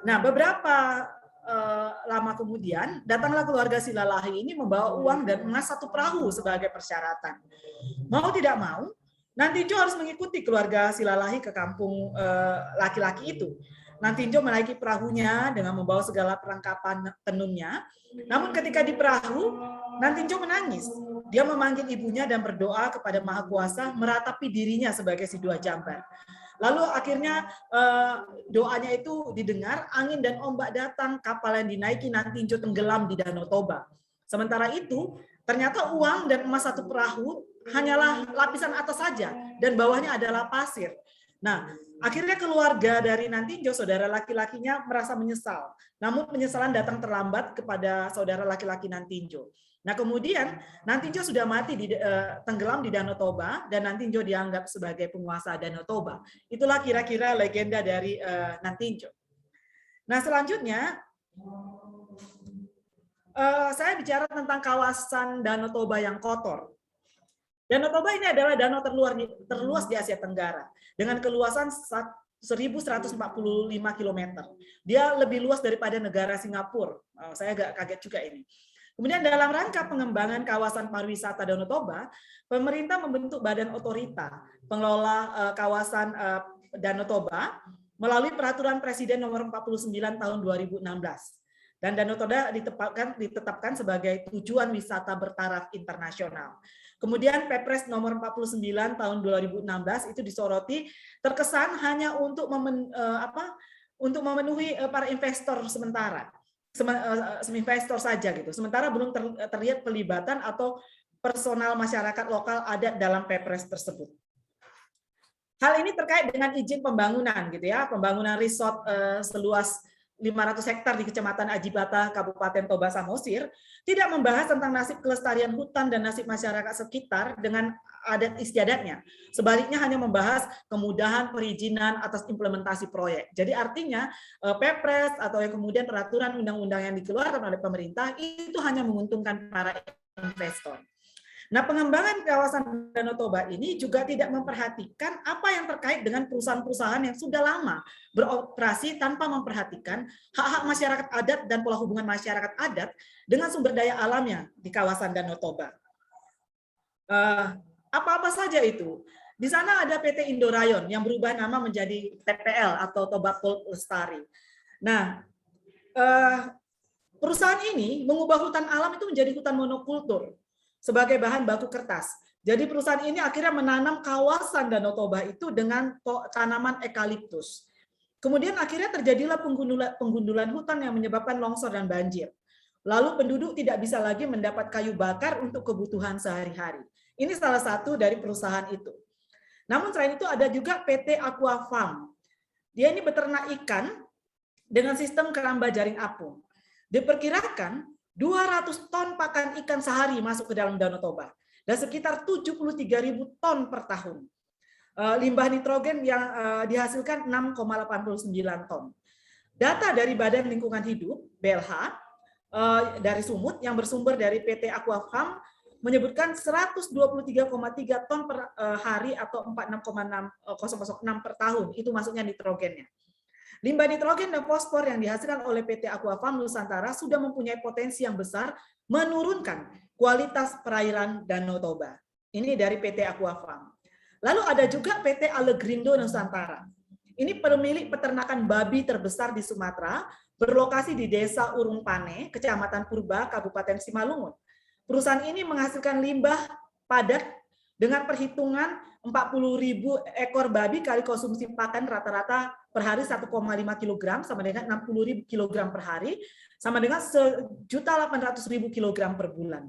Nah, beberapa lama kemudian datanglah keluarga Silalahi ini membawa uang dan emas 1 perahu sebagai persyaratan. Mau tidak mau, Nantinjo harus mengikuti keluarga Silalahi ke kampung laki-laki itu. Nantinjo menaiki perahunya dengan membawa segala perlengkapan tenunnya. Namun ketika di perahu, Nantinjo menangis. Dia memanggil ibunya dan berdoa kepada Maha Kuasa meratapi dirinya sebagai si dua jambar. Lalu akhirnya doanya itu didengar, angin dan ombak datang, kapal yang dinaiki Nantinjo tenggelam di Danau Toba. Sementara itu, ternyata uang dan emas 1 perahu hanyalah lapisan atas saja dan bawahnya adalah pasir. Nah, akhirnya keluarga dari Nantinjo, saudara laki-lakinya merasa menyesal. Namun penyesalan datang terlambat kepada saudara laki-laki Nantinjo. Nah, kemudian Nantinjo sudah mati tenggelam di Danau Toba dan Nantinjo dianggap sebagai penguasa Danau Toba. Itulah kira-kira legenda dari Nantinjo. Nah, selanjutnya saya bicara tentang kawasan Danau Toba yang kotor. Danau Toba ini adalah danau terluas di Asia Tenggara dengan keluasan 1.145 km. Dia lebih luas daripada negara Singapura. Saya agak kaget juga ini. Kemudian dalam rangka pengembangan kawasan pariwisata Danau Toba, pemerintah membentuk Badan Otorita Pengelola Kawasan Danau Toba melalui Peraturan Presiden Nomor 49 Tahun 2016. Dan Danau Toba ditetapkan sebagai tujuan wisata bertaraf internasional. Kemudian Perpres nomor 49 tahun 2016 itu disoroti terkesan hanya untuk memenuhi para investor sementara. Investor saja gitu. Sementara belum terlihat pelibatan atau personal masyarakat lokal adat dalam Perpres tersebut. Hal ini terkait dengan izin pembangunan gitu ya, pembangunan resort seluas 500 hektar di Kecamatan Ajibata, Kabupaten Toba Samosir, tidak membahas tentang nasib kelestarian hutan dan nasib masyarakat sekitar dengan adat istiadatnya. Sebaliknya hanya membahas kemudahan perizinan atas implementasi proyek. Jadi artinya Perpres atau yang kemudian peraturan undang-undang yang dikeluarkan oleh pemerintah itu hanya menguntungkan para investor. Nah, pengembangan kawasan Danau Toba ini juga tidak memperhatikan apa yang terkait dengan perusahaan-perusahaan yang sudah lama beroperasi tanpa memperhatikan hak-hak masyarakat adat dan pola hubungan masyarakat adat dengan sumber daya alamnya di kawasan Danau Toba. Apa-apa saja itu? Di sana ada PT Indorayon yang berubah nama menjadi TPL atau Toba Pulp Lestari. Nah, perusahaan ini mengubah hutan alam itu menjadi hutan monokultur sebagai bahan baku kertas. Jadi perusahaan ini akhirnya menanam kawasan Danau Toba itu dengan tanaman eukaliptus. Kemudian akhirnya terjadilah penggundulan hutan yang menyebabkan longsor dan banjir. Lalu penduduk tidak bisa lagi mendapat kayu bakar untuk kebutuhan sehari-hari. Ini salah satu dari perusahaan itu. Namun selain itu ada juga PT Aqua Farm. Dia ini beternak ikan dengan sistem keramba jaring apung. Diperkirakan 200 ton pakan ikan sehari masuk ke dalam Danau Toba dan sekitar 73.000 ton per tahun. Limbah nitrogen yang dihasilkan 6,89 ton. Data dari Badan Lingkungan Hidup (BLH) dari Sumut yang bersumber dari PT Aqua Farm menyebutkan 123,3 ton per hari atau 46,6 per tahun. Itu masuknya nitrogennya. Limbah nitrogen dan fosfor yang dihasilkan oleh PT Aqua Farm Nusantara sudah mempunyai potensi yang besar menurunkan kualitas perairan Danau Toba. Ini dari PT Aqua Farm. Lalu ada juga PT Allegrindo Nusantara. Ini pemilik peternakan babi terbesar di Sumatera, berlokasi di Desa Urung Pane, Kecamatan Purba, Kabupaten Simalungun. Perusahaan ini menghasilkan limbah padat dengan perhitungan 40.000 ekor babi kali konsumsi pakan rata-rata per hari 1,5 kg sama dengan 60.000 kg per hari sama dengan 1.800.000 kg per bulan.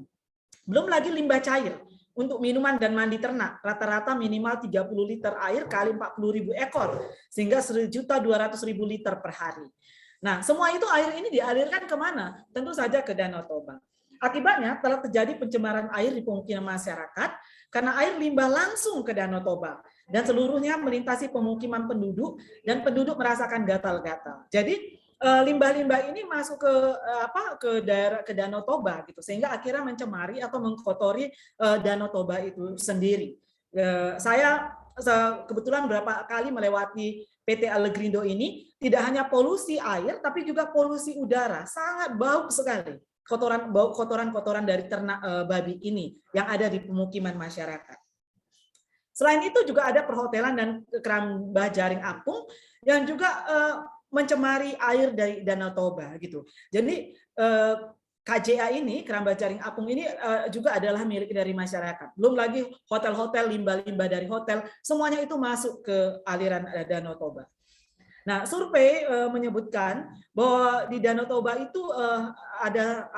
Belum lagi limbah cair untuk minuman dan mandi ternak rata-rata minimal 30 liter air kali 40.000 ekor sehingga 1.200.000 liter per hari. Nah, semua itu air ini dialirkan kemana? Tentu saja ke Danau Toba. Akibatnya telah terjadi pencemaran air di pemukiman masyarakat karena air limbah langsung ke Danau Toba dan seluruhnya melintasi pemukiman penduduk dan penduduk merasakan gatal-gatal. Jadi limbah-limbah ini masuk ke Danau Toba gitu sehingga akhirnya mencemari atau mengkotori Danau Toba itu sendiri. Saya kebetulan berapa kali melewati PT Allegrindo ini, tidak hanya polusi air, tapi juga polusi udara, sangat bau sekali. Kotoran dari ternak babi ini yang ada di pemukiman masyarakat. Selain itu juga ada perhotelan dan keramba jaring apung yang juga mencemari air dari Danau Toba gitu. Jadi KJA ini, keramba jaring apung ini juga adalah milik dari masyarakat. Belum lagi hotel-hotel, limbah-limbah dari hotel, semuanya itu masuk ke aliran Danau Toba. Nah, survei menyebutkan bahwa di Danau Toba itu ada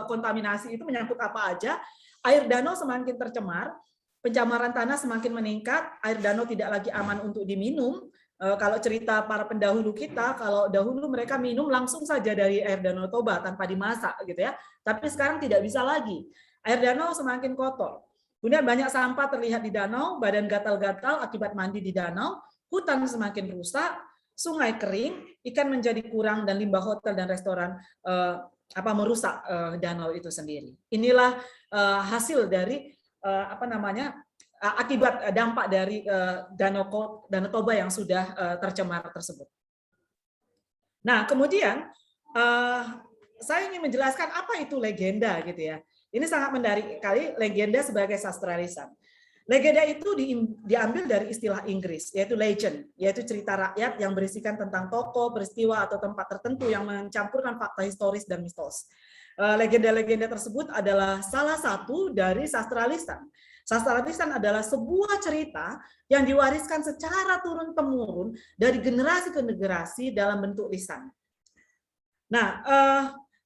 kontaminasi itu menyangkut apa aja. Air danau semakin tercemar, pencemaran tanah semakin meningkat, air danau tidak lagi aman untuk diminum. Kalau cerita para pendahulu kita, kalau dahulu mereka minum langsung saja dari air Danau Toba tanpa dimasak gitu ya. Tapi sekarang tidak bisa lagi. Air danau semakin kotor. Kemudian banyak sampah terlihat di danau, badan gatal-gatal akibat mandi di danau, hutan semakin rusak, sungai kering, ikan menjadi kurang, dan limbah hotel dan restoran merusak danau itu sendiri. Inilah hasil dari akibat dampak dari Danau Toba yang sudah tercemar tersebut. Nah, kemudian saya ingin menjelaskan apa itu legenda gitu ya. Ini sangat menarik kali, legenda sebagai sastra lisan. Legenda itu diambil dari istilah Inggris, yaitu legend, yaitu cerita rakyat yang berisikan tentang tokoh, peristiwa, atau tempat tertentu yang mencampurkan fakta historis dan mitos. Legenda-legenda tersebut adalah salah satu dari sastra lisan. Sastra lisan adalah sebuah cerita yang diwariskan secara turun-temurun dari generasi ke generasi dalam bentuk lisan. Nah,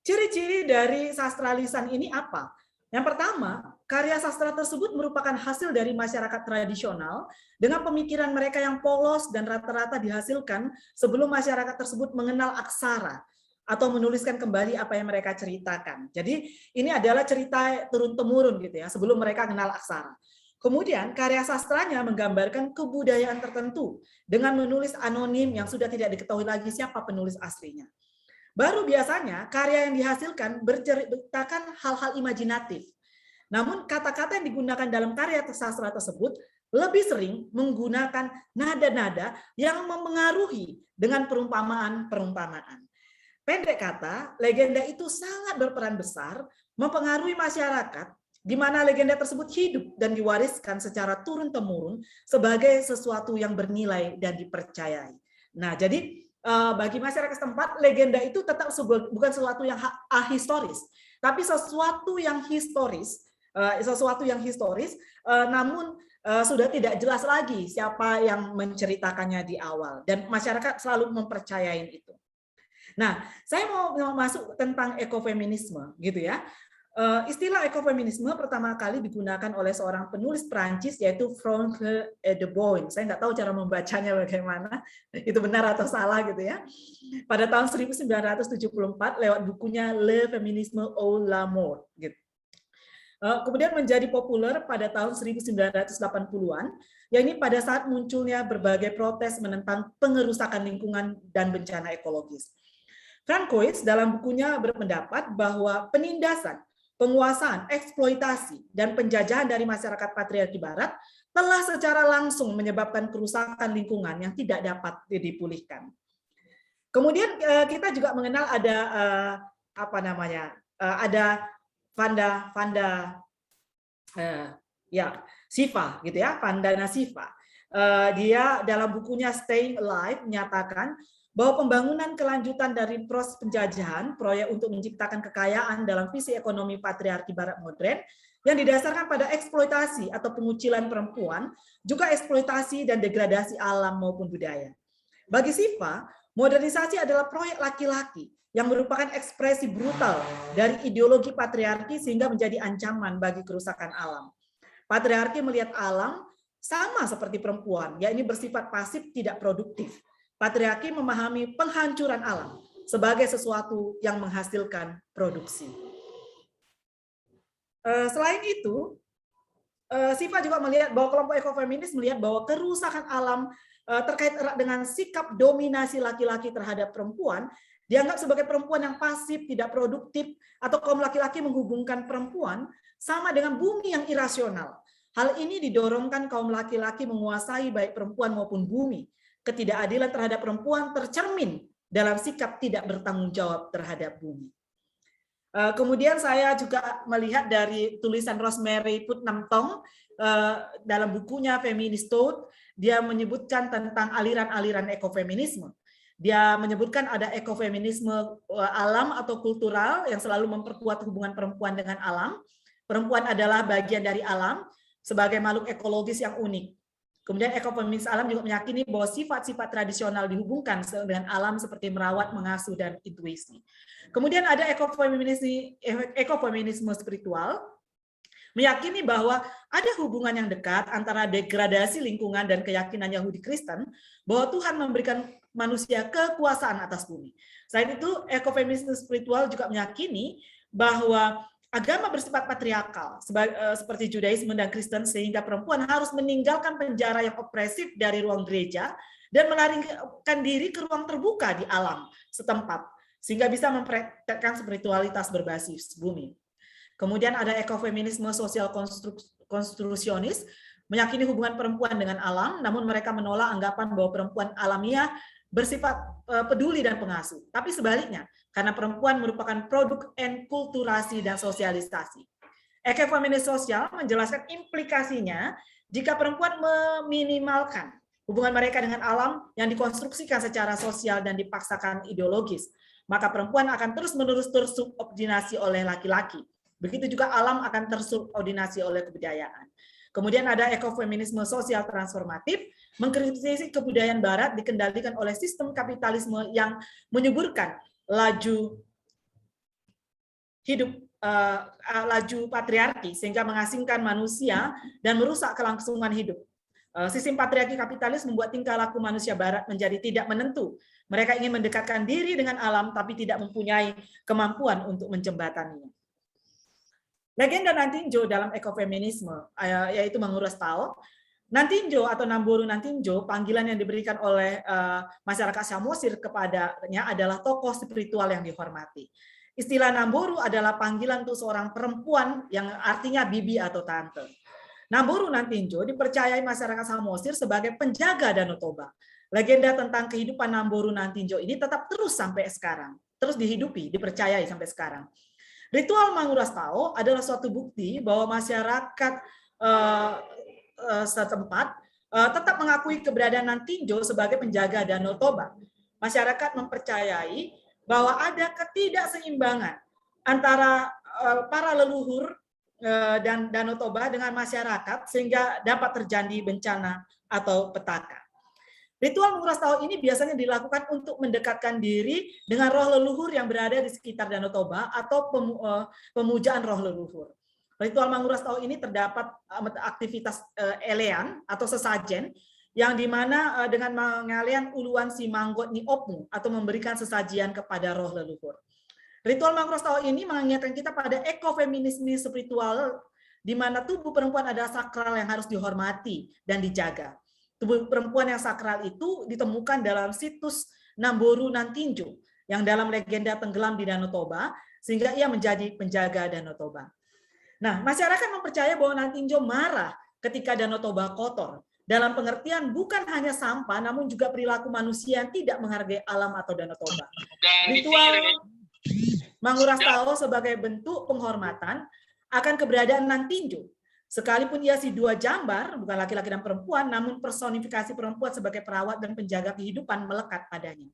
ciri-ciri dari sastra lisan ini apa? Yang pertama, karya sastra tersebut merupakan hasil dari masyarakat tradisional dengan pemikiran mereka yang polos dan rata-rata dihasilkan sebelum masyarakat tersebut mengenal aksara atau menuliskan kembali apa yang mereka ceritakan. Jadi ini adalah cerita turun-temurun gitu ya, sebelum mereka kenal aksara. Kemudian karya sastranya menggambarkan kebudayaan tertentu dengan menulis anonim yang sudah tidak diketahui lagi siapa penulis aslinya. Baru biasanya karya yang dihasilkan berceritakan hal-hal imajinatif. Namun kata-kata yang digunakan dalam karya sastra tersebut lebih sering menggunakan nada-nada yang mempengaruhi dengan perumpamaan-perumpamaan. Pendek kata, legenda itu sangat berperan besar mempengaruhi masyarakat di mana legenda tersebut hidup dan diwariskan secara turun-temurun sebagai sesuatu yang bernilai dan dipercayai. Nah, jadi bagi masyarakat setempat, legenda itu tetap bukan sesuatu yang ahistoris, tapi sesuatu yang historis, namun sudah tidak jelas lagi siapa yang menceritakannya di awal, dan masyarakat selalu mempercayai itu. Nah, saya mau masuk tentang ekofeminisme, gitu ya. Istilah ekofeminisme pertama kali digunakan oleh seorang penulis Prancis yaitu Francois de Boin. Saya nggak tahu cara membacanya bagaimana, itu benar atau salah gitu ya. Pada tahun 1974 lewat bukunya Le Féminisme ou la Mort. Gitu. Kemudian menjadi populer pada tahun 1980-an, yakni pada saat munculnya berbagai protes menentang pengerusakan lingkungan dan bencana ekologis. Francois dalam bukunya berpendapat bahwa penindasan, penguasaan, eksploitasi, dan penjajahan dari masyarakat patriarki Barat telah secara langsung menyebabkan kerusakan lingkungan yang tidak dapat dipulihkan. Kemudian kita juga mengenal ada ada Siva, gitu ya, Vandana Siva. Dia dalam bukunya Staying Alive menyatakan bahwa pembangunan kelanjutan dari proses penjajahan, proyek untuk menciptakan kekayaan dalam visi ekonomi patriarki Barat modern, yang didasarkan pada eksploitasi atau pengucilan perempuan, juga eksploitasi dan degradasi alam maupun budaya. Bagi Siva, modernisasi adalah proyek laki-laki yang merupakan ekspresi brutal dari ideologi patriarki sehingga menjadi ancaman bagi kerusakan alam. Patriarki melihat alam sama seperti perempuan, yakni bersifat pasif tidak produktif. Patriarki memahami penghancuran alam sebagai sesuatu yang menghasilkan produksi. Selain itu, Siva juga melihat bahwa kelompok ekofeminis melihat bahwa kerusakan alam terkait erat dengan sikap dominasi laki-laki terhadap perempuan, dianggap sebagai perempuan yang pasif, tidak produktif, atau kaum laki-laki menghubungkan perempuan sama dengan bumi yang irasional. Hal ini didorongkan kaum laki-laki menguasai baik perempuan maupun bumi. Ketidakadilan terhadap perempuan tercermin dalam sikap tidak bertanggung jawab terhadap bumi. Kemudian saya juga melihat dari tulisan Rosemary Putnam Tong dalam bukunya Feminist Thought, dia menyebutkan tentang aliran-aliran ekofeminisme. Dia menyebutkan ada ekofeminisme alam atau kultural yang selalu memperkuat hubungan perempuan dengan alam. Perempuan adalah bagian dari alam sebagai makhluk ekologis yang unik. Kemudian ekofeminis alam juga meyakini bahwa sifat-sifat tradisional dihubungkan dengan alam seperti merawat, mengasuh, dan intuisi. Kemudian ada ekofeminisme spiritual, meyakini bahwa ada hubungan yang dekat antara degradasi lingkungan dan keyakinan Yahudi Kristen bahwa Tuhan memberikan manusia kekuasaan atas bumi. Selain itu, ekofeminisme spiritual juga meyakini bahwa agama bersifat patriarkal seperti Judaisme dan Kristen, sehingga perempuan harus meninggalkan penjara yang opresif dari ruang gereja dan melarikan diri ke ruang terbuka di alam setempat sehingga bisa mempraktekkan spiritualitas berbasis bumi. Kemudian ada ekofeminisme sosial konstrusionis, meyakini hubungan perempuan dengan alam, namun mereka menolak anggapan bahwa perempuan alamiah bersifat peduli dan pengasuh. Tapi sebaliknya, karena perempuan merupakan produk enkulturasi dan sosialisasi. Ekofeminis sosial menjelaskan implikasinya jika perempuan meminimalkan hubungan mereka dengan alam yang dikonstruksikan secara sosial dan dipaksakan ideologis, maka perempuan akan terus-menerus tersubordinasi oleh laki-laki. Begitu juga alam akan tersubordinasi oleh kebudayaan. Kemudian ada ekofeminisme sosial transformatif, mengkritisi kebudayaan barat dikendalikan oleh sistem kapitalisme yang menyuburkan laju hidup, laju patriarki sehingga mengasingkan manusia dan merusak kelangsungan hidup. Sistem patriarki kapitalis membuat tingkah laku manusia barat menjadi tidak menentu. Mereka ingin mendekatkan diri dengan alam tapi tidak mempunyai kemampuan untuk menjembataninya. Legenda Nantinjo dalam ekofeminisme, yaitu menguras Tao. Nantinjo atau Namboru Nantinjo, panggilan yang diberikan oleh masyarakat Samosir kepadanya adalah tokoh spiritual yang dihormati. Istilah Namboru adalah panggilan untuk seorang perempuan yang artinya bibi atau tante. Namboru Nantinjo dipercayai masyarakat Samosir sebagai penjaga Danau Toba. Legenda tentang kehidupan Namboru Nantinjo ini tetap terus sampai sekarang, terus dihidupi, dipercayai sampai sekarang. Ritual menguras Tao adalah suatu bukti bahwa masyarakat setempat tetap mengakui keberadaan Nantinjo sebagai penjaga Danau Toba. Masyarakat mempercayai bahwa ada ketidakseimbangan antara para leluhur dan Danau Toba dengan masyarakat sehingga dapat terjadi bencana atau petaka. Ritual menguras Tao ini biasanya dilakukan untuk mendekatkan diri dengan roh leluhur yang berada di sekitar Danau Toba atau pemujaan roh leluhur. Ritual menguras Tao ini terdapat aktivitas elean atau sesajen yang dimana dengan mengalian uluan si manggot ni opmu atau memberikan sesajian kepada roh leluhur. Ritual menguras Tao ini mengingatkan kita pada ekofeminisme spiritual di mana tubuh perempuan adalah sakral yang harus dihormati dan dijaga. Tubuh perempuan yang sakral itu ditemukan dalam situs Namboru Nantinjo yang dalam legenda tenggelam di Danau Toba sehingga ia menjadi penjaga Danau Toba. Nah, masyarakat mempercaya bahwa Nantinjo marah ketika Danau Toba kotor. Dalam pengertian bukan hanya sampah, namun juga perilaku manusia yang tidak menghargai alam atau Danau Toba. Ritual menguras Tao sebagai bentuk penghormatan akan keberadaan Nantinjo. Sekalipun ia si dua jambar, bukan laki-laki dan perempuan, namun personifikasi perempuan sebagai perawat dan penjaga kehidupan melekat padanya.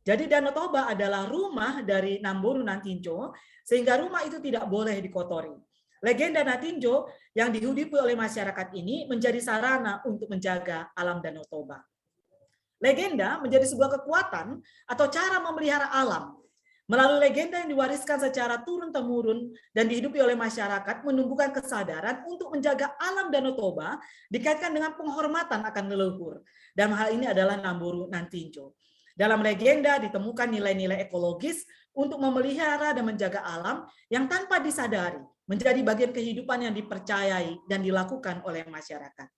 Jadi Danau Toba adalah rumah dari Namboru Nantinjo, sehingga rumah itu tidak boleh dikotori. Legenda Nantinjo yang dihidupi oleh masyarakat ini menjadi sarana untuk menjaga alam Danau Toba. Legenda menjadi sebuah kekuatan atau cara memelihara alam. Melalui legenda yang diwariskan secara turun-temurun dan dihidupi oleh masyarakat, menumbuhkan kesadaran untuk menjaga alam Danau Toba dikaitkan dengan penghormatan akan leluhur. Dan hal ini adalah Namboru Nantinjo. Dalam legenda ditemukan nilai-nilai ekologis untuk memelihara dan menjaga alam yang tanpa disadari menjadi bagian kehidupan yang dipercayai dan dilakukan oleh masyarakat.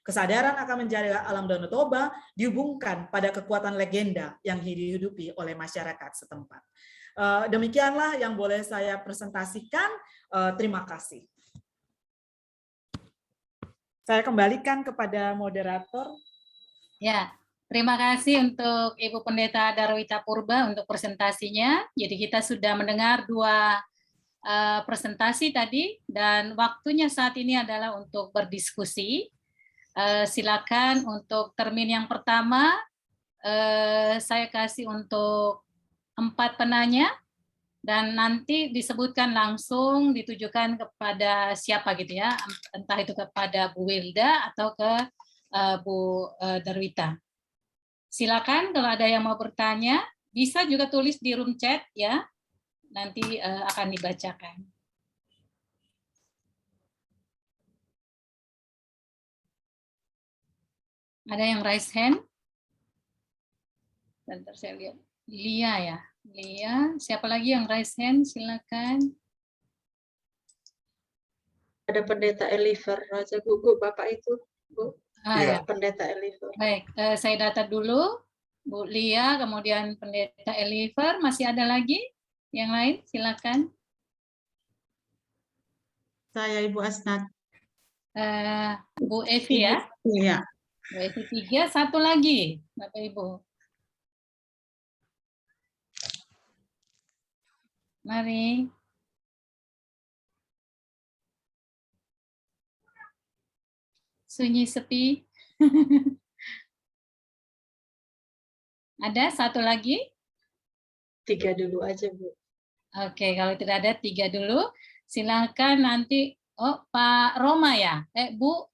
Kesadaran akan menjaga alam Danau Toba dihubungkan pada kekuatan legenda yang dihidupi oleh masyarakat setempat. Demikianlah yang boleh saya presentasikan. Terima kasih. Saya kembalikan kepada moderator. Ya, terima kasih untuk Ibu Pendeta Darwita Purba untuk presentasinya. Jadi kita sudah mendengar dua presentasi tadi, dan waktunya saat ini adalah untuk berdiskusi. Silakan untuk termin yang pertama, saya kasih untuk 4 penanya, dan nanti disebutkan langsung ditujukan kepada siapa gitu ya, entah itu kepada Bu Wilda atau ke Bu Darwita. Silakan kalau ada yang mau bertanya, bisa juga tulis di room chat ya, nanti akan dibacakan. Ada yang raise hand? Bentar saya lihat. Lia ya. Lia, siapa lagi yang raise hand? Silakan. Ada Pendeta Eliver Raja Gugu, Bapak itu, Bu. Ya. Pendeta Eliver. Baik, saya data dulu. Bu Lia, kemudian Pendeta Eliver. Masih ada lagi yang lain? Silakan. Saya Ibu Asnat. Bu Evi ya? Iya. Bu Evi 3, satu lagi, Bapak Ibu. Mari. Sunyi sepi. Ada satu lagi? 3 dulu aja, Bu. Oke, kalau tidak ada 3 dulu. Silakan nanti. Oh, Pak Roma ya? Ibu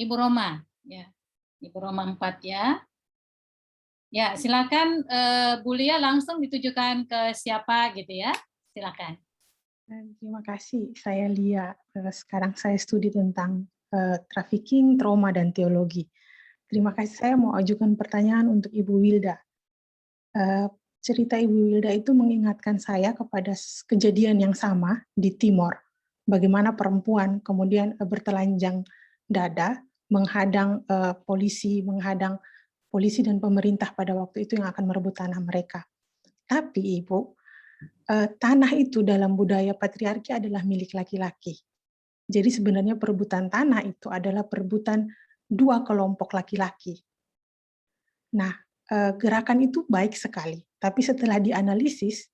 Roma. Ya, Ibu Roma 4 ya. Ya, silakan Bu Lia langsung ditujukan ke siapa gitu ya. Silakan. Terima kasih, saya Lia. Sekarang saya studi tentang trafficking, trauma, dan teologi. Terima kasih, saya mau ajukan pertanyaan untuk Ibu Wilda. Cerita Ibu Wilda itu mengingatkan saya kepada kejadian yang sama di Timor. Bagaimana perempuan kemudian bertelanjang dada, menghadang menghadang polisi dan pemerintah pada waktu itu yang akan merebut tanah mereka. Tapi Ibu, tanah itu dalam budaya patriarki adalah milik laki-laki. Jadi sebenarnya perebutan tanah itu adalah perebutan 2 kelompok laki-laki. Nah, gerakan itu baik sekali, tapi setelah dianalisis,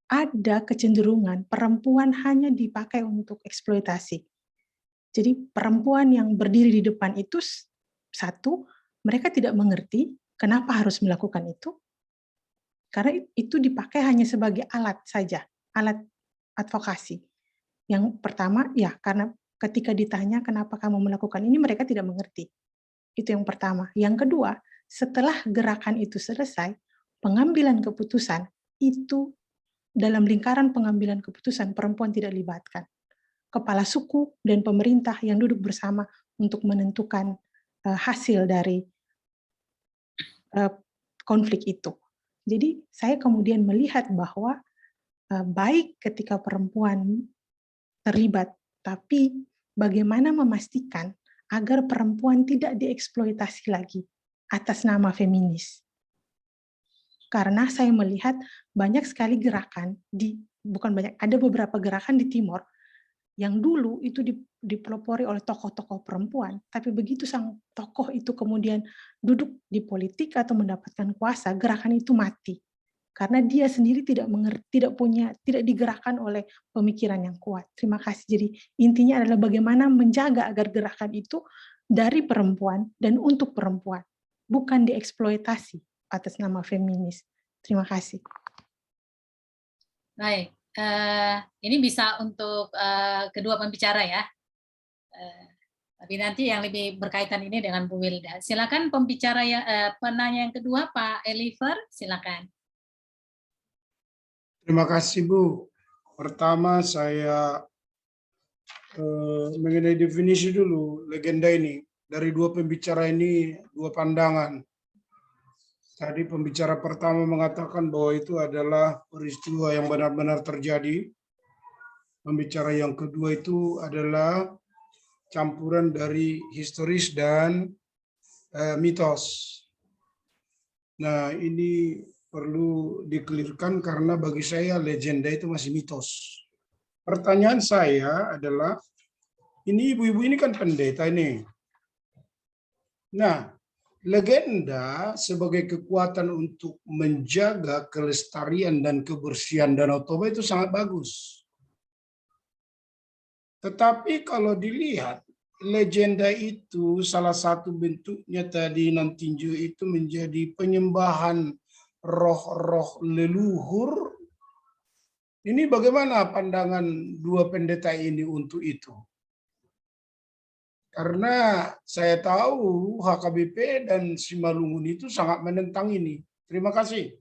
ada kecenderungan perempuan hanya dipakai untuk eksploitasi. Jadi perempuan yang berdiri di depan itu, satu, mereka tidak mengerti kenapa harus melakukan itu, karena itu dipakai hanya sebagai alat saja, alat advokasi. Yang pertama, ya karena ketika ditanya kenapa kamu melakukan ini, mereka tidak mengerti. Itu yang pertama. Yang kedua, setelah gerakan itu selesai, pengambilan keputusan itu dalam lingkaran pengambilan keputusan perempuan tidak dilibatkan. Kepala suku dan pemerintah yang duduk bersama untuk menentukan hasil dari konflik itu. Jadi saya kemudian melihat bahwa baik ketika perempuan terlibat, tapi bagaimana memastikan agar perempuan tidak dieksploitasi lagi atas nama feminis. Karena saya melihat banyak sekali gerakan, ada beberapa gerakan di Timor yang dulu itu dipelopori oleh tokoh-tokoh perempuan, tapi begitu sang tokoh itu kemudian duduk di politik atau mendapatkan kuasa, gerakan itu mati. Karena dia sendiri tidak digerakkan oleh pemikiran yang kuat. Terima kasih. Jadi intinya adalah bagaimana menjaga agar gerakan itu dari perempuan dan untuk perempuan, bukan dieksploitasi atas nama feminis. Terima kasih. Baik. Ini bisa untuk kedua pembicara ya. Tapi nanti yang lebih berkaitan ini dengan Bu Wilda. Silakan pembicara penanya yang kedua, Pak Eliver, silakan. Terima kasih Bu. Pertama saya mengenai definisi dulu legenda ini. Dari dua pembicara ini dua pandangan. Tadi pembicara pertama mengatakan bahwa itu adalah peristiwa yang benar-benar terjadi. Pembicara yang kedua itu adalah campuran dari historis dan mitos. Nah, ini perlu dikelirkan karena bagi saya legenda itu masih mitos. Pertanyaan saya adalah Ini ibu-ibu ini kan pendeta ini. Nah, legenda sebagai kekuatan untuk menjaga kelestarian dan kebersihan Danau Toba itu sangat bagus. Tetapi kalau dilihat, legenda itu salah satu bentuknya tadi nantinju itu menjadi penyembahan roh-roh leluhur. Ini bagaimana pandangan dua pendeta ini untuk itu? Karena saya tahu HKBP dan Simalungun itu sangat menentang ini. Terima kasih.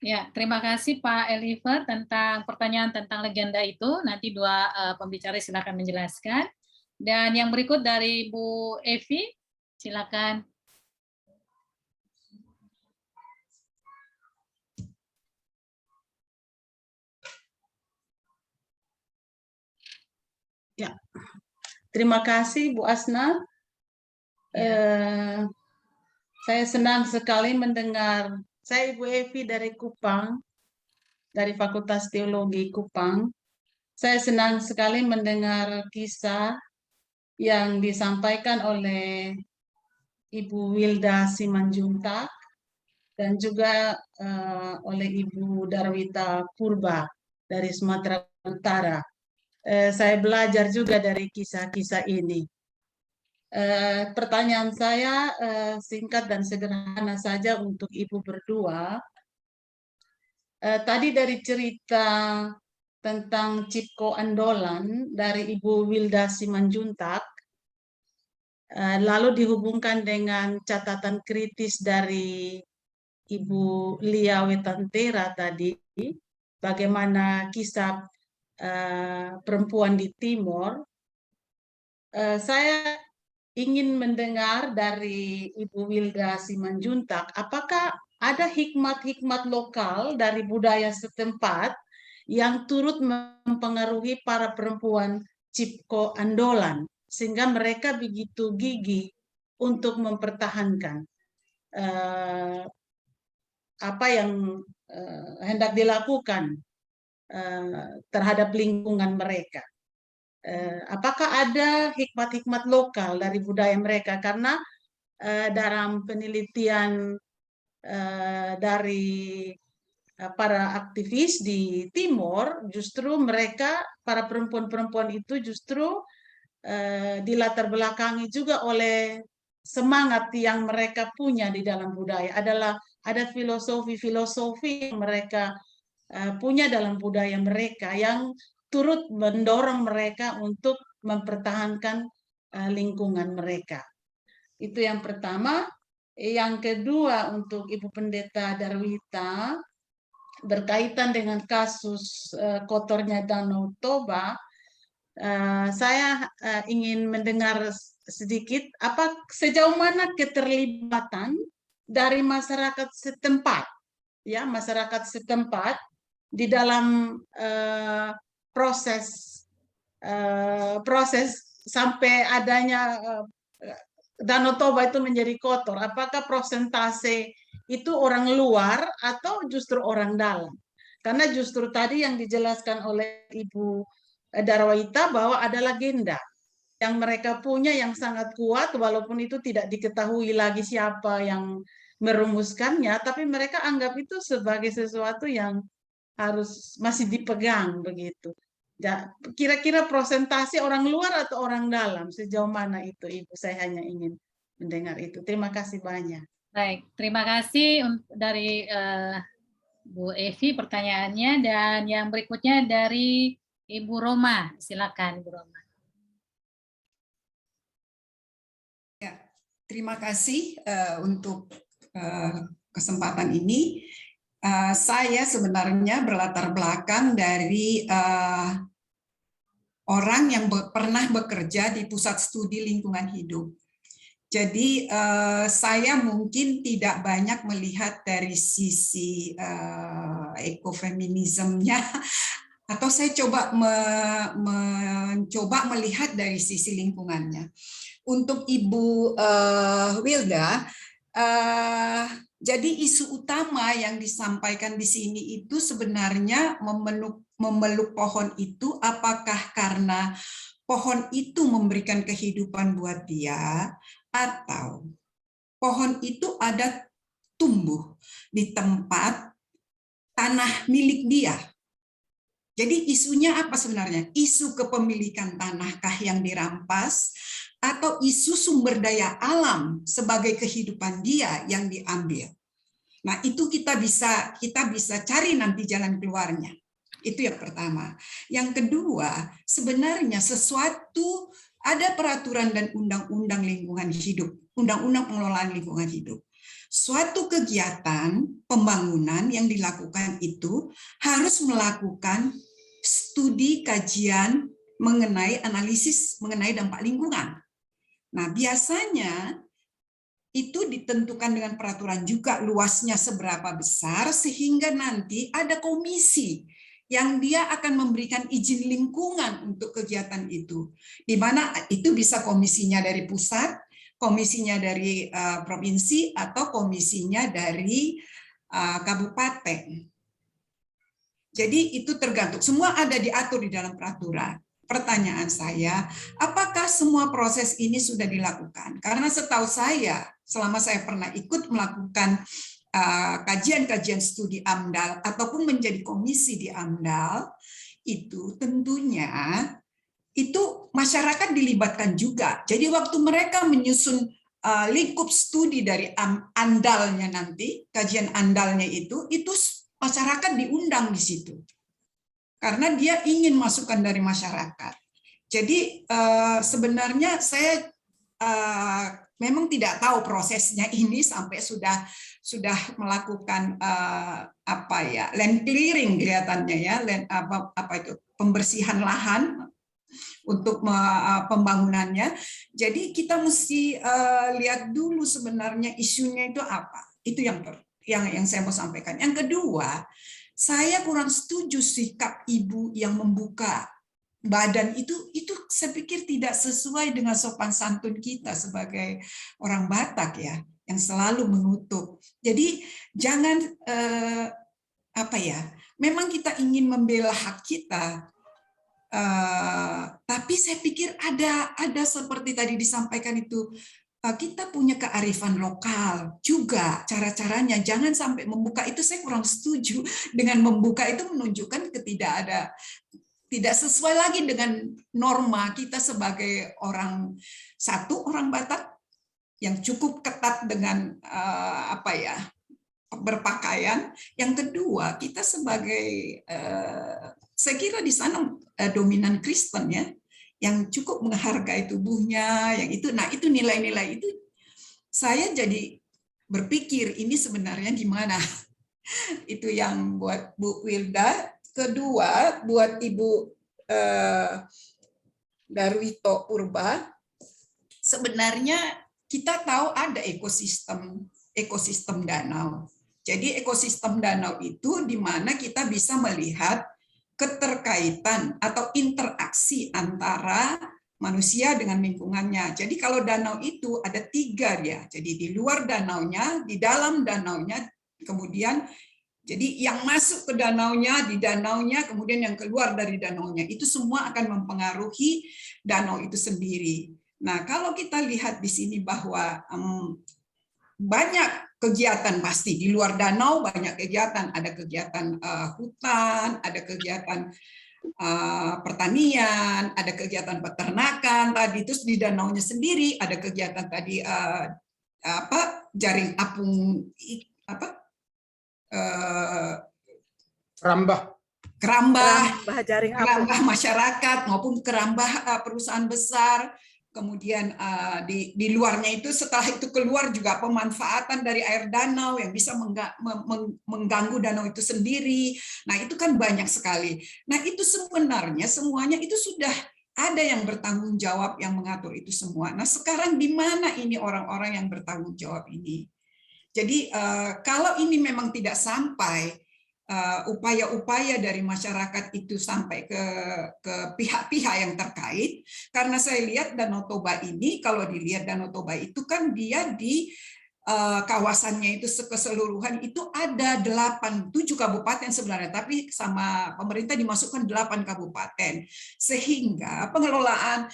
Ya, terima kasih Pak Eliver tentang pertanyaan tentang legenda itu. Nanti dua pembicara silakan menjelaskan. Dan yang berikut dari Bu Evi, silakan. Ya, terima kasih Bu Asna. Saya senang sekali mendengar. Saya Ibu Evi dari Kupang, dari Fakultas Teologi Kupang. Saya senang sekali mendengar kisah yang disampaikan oleh Ibu Wilda Simanjuntak dan juga oleh Ibu Darwita Purba dari Sumatera Utara. Saya belajar juga dari kisah-kisah ini. Pertanyaan saya singkat dan sederhana saja untuk Ibu berdua. Tadi dari cerita tentang Cipko Andolan dari Ibu Wilda Simanjuntak, lalu dihubungkan dengan catatan kritis dari Ibu Lia Wetantera tadi, bagaimana kisah perempuan di Timor. Saya ingin mendengar dari Ibu Wilda Simanjuntak, apakah ada hikmat-hikmat lokal dari budaya setempat yang turut mempengaruhi para perempuan Cipko Andolan, sehingga mereka begitu gigih untuk mempertahankan apa yang hendak dilakukan terhadap lingkungan mereka. Apakah ada hikmat-hikmat lokal dari budaya mereka? Karena dalam penelitian dari para aktivis di Timor, justru mereka, para perempuan-perempuan itu justru dilatar belakangi juga oleh semangat yang mereka punya di dalam budaya. Ada filosofi-filosofi yang mereka punya dalam budaya mereka yang turut mendorong mereka untuk mempertahankan lingkungan mereka. Itu yang pertama. Yang kedua, untuk Ibu Pendeta Darwita, berkaitan dengan kasus kotornya Danau Toba, saya ingin mendengar sedikit sejauh mana keterlibatan dari masyarakat setempat, ya, masyarakat setempat di dalam proses sampai adanya Danau Toba itu menjadi kotor. Apakah persentase itu orang luar atau justru orang dalam? Karena justru tadi yang dijelaskan oleh Ibu Darwita bahwa ada legenda yang mereka punya yang sangat kuat, walaupun itu tidak diketahui lagi siapa yang merumuskannya, tapi mereka anggap itu sebagai sesuatu yang harus masih dipegang begitu. Kira-kira persentase orang luar atau orang dalam, sejauh mana itu Ibu? Saya hanya ingin mendengar itu. Terima kasih banyak. Baik, terima kasih dari Bu Evi pertanyaannya, dan yang berikutnya dari Ibu Roma. Silakan Ibu Roma. Ya, terima kasih untuk kesempatan ini. Saya sebenarnya berlatar belakang dari orang yang pernah bekerja di Pusat Studi Lingkungan Hidup. Jadi saya mungkin tidak banyak melihat dari sisi ekofeminismenya, atau saya coba mencoba melihat dari sisi lingkungannya. Untuk Ibu Wilda, Jadi isu utama yang disampaikan di sini itu sebenarnya memeluk pohon itu apakah karena pohon itu memberikan kehidupan buat dia atau pohon itu ada tumbuh di tempat tanah milik dia. Jadi isunya apa sebenarnya? Isu kepemilikan tanahkah yang dirampas atau isu sumber daya alam sebagai kehidupan dia yang diambil. Nah, itu kita bisa cari nanti jalan keluarnya. Itu yang pertama. Yang kedua, sebenarnya sesuatu ada peraturan dan undang-undang lingkungan hidup, undang-undang pengelolaan lingkungan hidup. Suatu kegiatan pembangunan yang dilakukan itu harus melakukan studi kajian mengenai analisis mengenai dampak lingkungan. Nah, biasanya itu ditentukan dengan peraturan juga luasnya seberapa besar sehingga nanti ada komisi yang dia akan memberikan izin lingkungan untuk kegiatan itu. Di mana itu bisa komisinya dari pusat, komisinya dari provinsi, atau komisinya dari kabupaten. Jadi itu tergantung, semua ada diatur di dalam peraturan. Pertanyaan saya, apakah semua proses ini sudah dilakukan? Karena setahu saya, selama saya pernah ikut melakukan kajian-kajian studi AMDAL ataupun menjadi komisi di AMDAL, itu tentunya itu masyarakat dilibatkan juga. Jadi waktu mereka menyusun lingkup studi dari AMDAL-nya nanti, kajian AMDAL-nya itu masyarakat diundang di situ. Karena dia ingin masukan dari masyarakat. Jadi sebenarnya saya memang tidak tahu prosesnya ini sampai sudah melakukan land clearing kelihatannya ya, pembersihan lahan untuk pembangunannya. Jadi kita mesti lihat dulu sebenarnya isunya itu apa. Itu yang saya mau sampaikan. Yang kedua, saya kurang setuju sikap ibu yang membuka badan itu saya pikir tidak sesuai dengan sopan santun kita sebagai orang Batak ya, yang selalu menutup. Jadi jangan memang kita ingin membela hak kita, tapi saya pikir ada seperti tadi disampaikan itu, kita punya kearifan lokal juga cara-caranya. Jangan sampai membuka itu, saya kurang setuju dengan membuka itu menunjukkan tidak sesuai lagi dengan norma kita sebagai orang Batak yang cukup ketat dengan berpakaian. Yang kedua, kita sebagai saya kira di sana dominan Kristen ya, yang cukup menghargai tubuhnya, yang itu. Nah, itu nilai-nilai itu saya jadi berpikir ini sebenarnya di mana. Itu yang buat Bu Wilda. Kedua, buat Ibu Darwito Purba, sebenarnya kita tahu ada ekosistem danau. Jadi ekosistem danau itu di mana kita bisa melihat keterkaitan atau interaksi antara manusia dengan lingkungannya. Jadi kalau danau itu ada 3 ya. Jadi di luar danaunya, di dalam danaunya, kemudian jadi yang masuk ke danaunya, di danaunya, kemudian yang keluar dari danaunya. Itu semua akan mempengaruhi danau itu sendiri. Nah, kalau kita lihat di sini bahwa banyak kegiatan pasti di luar danau, banyak kegiatan, ada kegiatan hutan, ada kegiatan pertanian, ada kegiatan peternakan tadi, terus di danaunya sendiri ada kegiatan tadi jaring apung kerambah jaring apung masyarakat maupun kerambah perusahaan besar. Kemudian di luarnya itu setelah itu keluar juga pemanfaatan dari air danau yang bisa mengganggu danau itu sendiri. Nah, itu kan banyak sekali. Nah, itu sebenarnya semuanya itu sudah ada yang bertanggung jawab yang mengatur itu semua. Nah, sekarang di mana ini orang-orang yang bertanggung jawab ini? Jadi kalau ini memang tidak sampai upaya-upaya dari masyarakat itu sampai ke pihak-pihak yang terkait, karena saya lihat Danau Toba ini, kalau dilihat Danau Toba itu kan dia kawasannya itu keseluruhan itu ada 7 kabupaten sebenarnya, tapi sama pemerintah dimasukkan 8 kabupaten, sehingga pengelolaan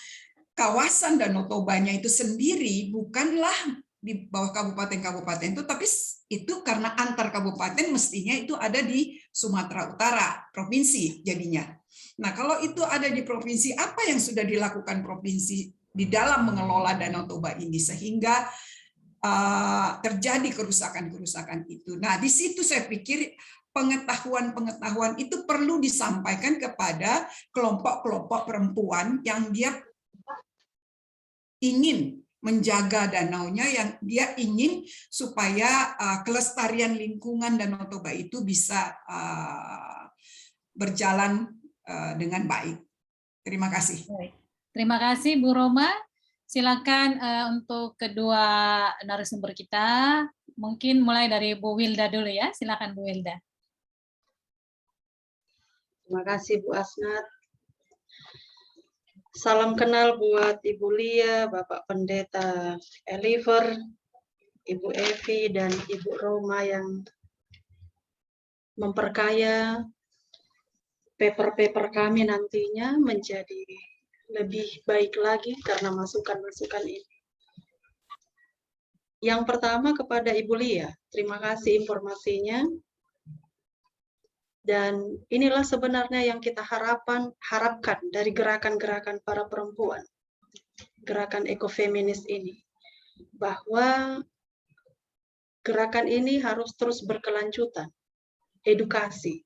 kawasan Danau Tobanya itu sendiri bukanlah di bawah kabupaten-kabupaten itu, tapi itu karena antar kabupaten mestinya itu ada di Sumatera Utara, provinsi jadinya. Nah, kalau itu ada di provinsi, apa yang sudah dilakukan provinsi di dalam mengelola Danau Toba ini sehingga terjadi kerusakan-kerusakan itu. Nah, di situ saya pikir pengetahuan-pengetahuan itu perlu disampaikan kepada kelompok-kelompok perempuan yang dia ingin menjaga danaunya, yang dia ingin supaya kelestarian lingkungan Danau Toba itu bisa berjalan dengan baik. Terima kasih. Terima kasih Bu Roma. Silakan untuk kedua narasumber kita, mungkin mulai dari Bu Wilda dulu ya. Silakan Bu Wilda. Terima kasih Bu Asnat. Salam kenal buat Ibu Lia, Bapak Pendeta Eliver, Ibu Evi, dan Ibu Roma yang memperkaya paper-paper kami nantinya menjadi lebih baik lagi karena masukan-masukan ini. Yang pertama kepada Ibu Lia, terima kasih informasinya. Dan inilah sebenarnya yang kita harapkan dari gerakan-gerakan para perempuan, gerakan ekofeminis ini, bahwa gerakan ini harus terus berkelanjutan, edukasi.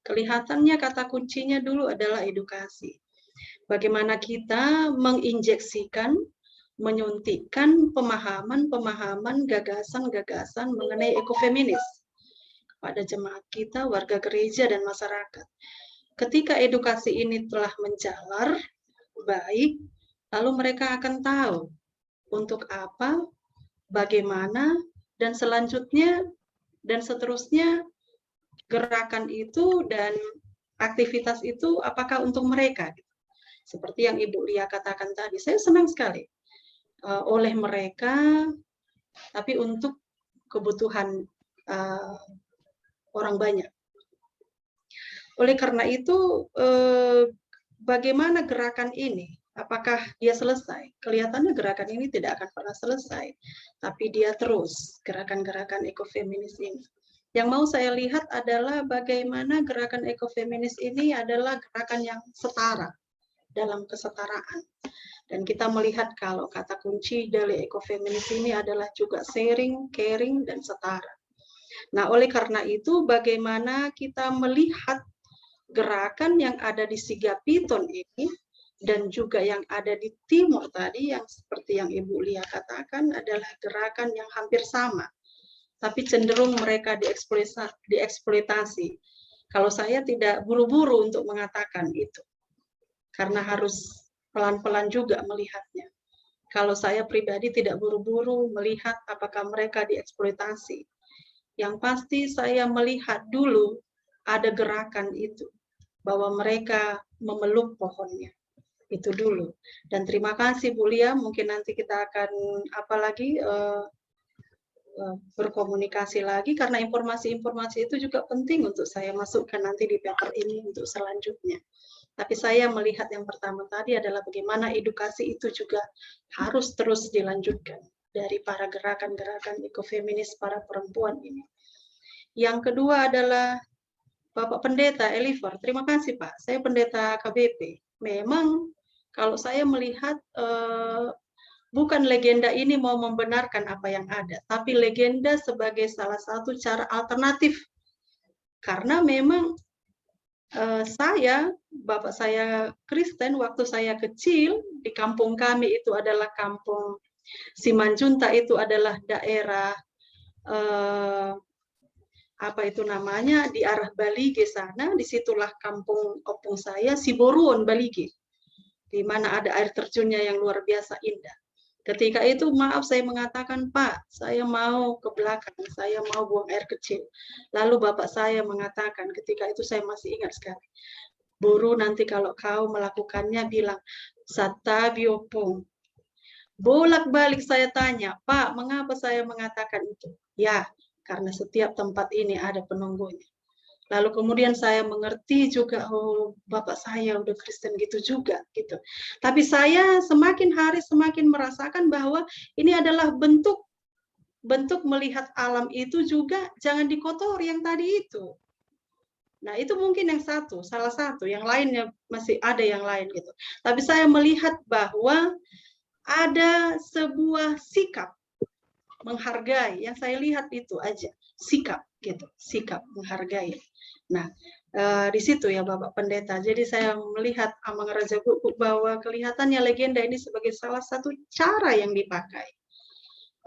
Kelihatannya kata kuncinya dulu adalah edukasi. Bagaimana kita menginjeksikan, menyuntikkan pemahaman-pemahaman, gagasan-gagasan mengenai ekofeminis pada jemaat kita, warga gereja, dan masyarakat. Ketika edukasi ini telah menjalar baik, lalu mereka akan tahu untuk apa, bagaimana, dan selanjutnya, dan seterusnya gerakan itu dan aktivitas itu apakah untuk mereka. Seperti yang Ibu Lia katakan tadi, saya senang sekali oleh mereka, tapi untuk kebutuhan orang banyak. Oleh karena itu, bagaimana gerakan ini? Apakah dia selesai? Kelihatannya gerakan ini tidak akan pernah selesai, tapi dia terus, gerakan-gerakan ekofeminis ini. Yang mau saya lihat adalah bagaimana gerakan ekofeminis ini adalah gerakan yang setara, dalam kesetaraan. Dan kita melihat kalau kata kunci dari ekofeminis ini adalah juga sharing, caring, dan setara. Nah, oleh karena itu, bagaimana kita melihat gerakan yang ada di Sigapiton ini, dan juga yang ada di Timur tadi, yang seperti yang Ibu Lia katakan, adalah gerakan yang hampir sama, tapi cenderung mereka dieksploitasi. Kalau saya tidak buru-buru untuk mengatakan itu, karena harus pelan-pelan juga melihatnya. Kalau saya pribadi tidak buru-buru melihat apakah mereka dieksploitasi. Yang pasti saya melihat dulu ada gerakan itu, bahwa mereka memeluk pohonnya. Itu dulu. Dan terima kasih Bu Lia, mungkin nanti kita akan berkomunikasi lagi, karena informasi-informasi itu juga penting untuk saya masukkan nanti di paper ini untuk selanjutnya. Tapi saya melihat yang pertama tadi adalah bagaimana edukasi itu juga harus terus dilanjutkan dari para gerakan-gerakan ekofeminis para perempuan ini. Yang kedua adalah Bapak Pendeta Eliver. Terima kasih Pak, saya pendeta KBP. Memang kalau saya melihat bukan legenda ini mau membenarkan apa yang ada, tapi legenda sebagai salah satu cara alternatif. Karena memang bapak saya Kristen, waktu saya kecil, di kampung kami itu adalah kampung Simanjunta, itu adalah daerah di arah Balige sana, disitulah kampung opung saya, Siboruon Balige, di mana ada air terjunnya yang luar biasa indah. Ketika itu, maaf saya mengatakan, Pak, saya mau ke belakang, saya mau buang air kecil. Lalu bapak saya mengatakan, ketika itu saya masih ingat sekali, Buru, nanti kalau kau melakukannya bilang, Sata biopung, Bolak-balik saya tanya, Pak, mengapa saya mengatakan itu? Ya, karena setiap tempat ini ada penunggunya. Lalu kemudian saya mengerti juga, oh Bapak saya udah Kristen gitu juga, gitu. Tapi saya semakin hari semakin merasakan bahwa ini adalah bentuk melihat alam itu juga jangan dikotori yang tadi itu. Nah, itu mungkin yang salah satu, yang lainnya masih ada yang lain gitu. Tapi saya melihat bahwa ada sebuah sikap menghargai, yang saya lihat itu aja, sikap gitu, sikap menghargai. Nah, di situ ya Bapak Pendeta. Jadi saya melihat Amangaraja Guguk bahwa kelihatannya legenda ini sebagai salah satu cara yang dipakai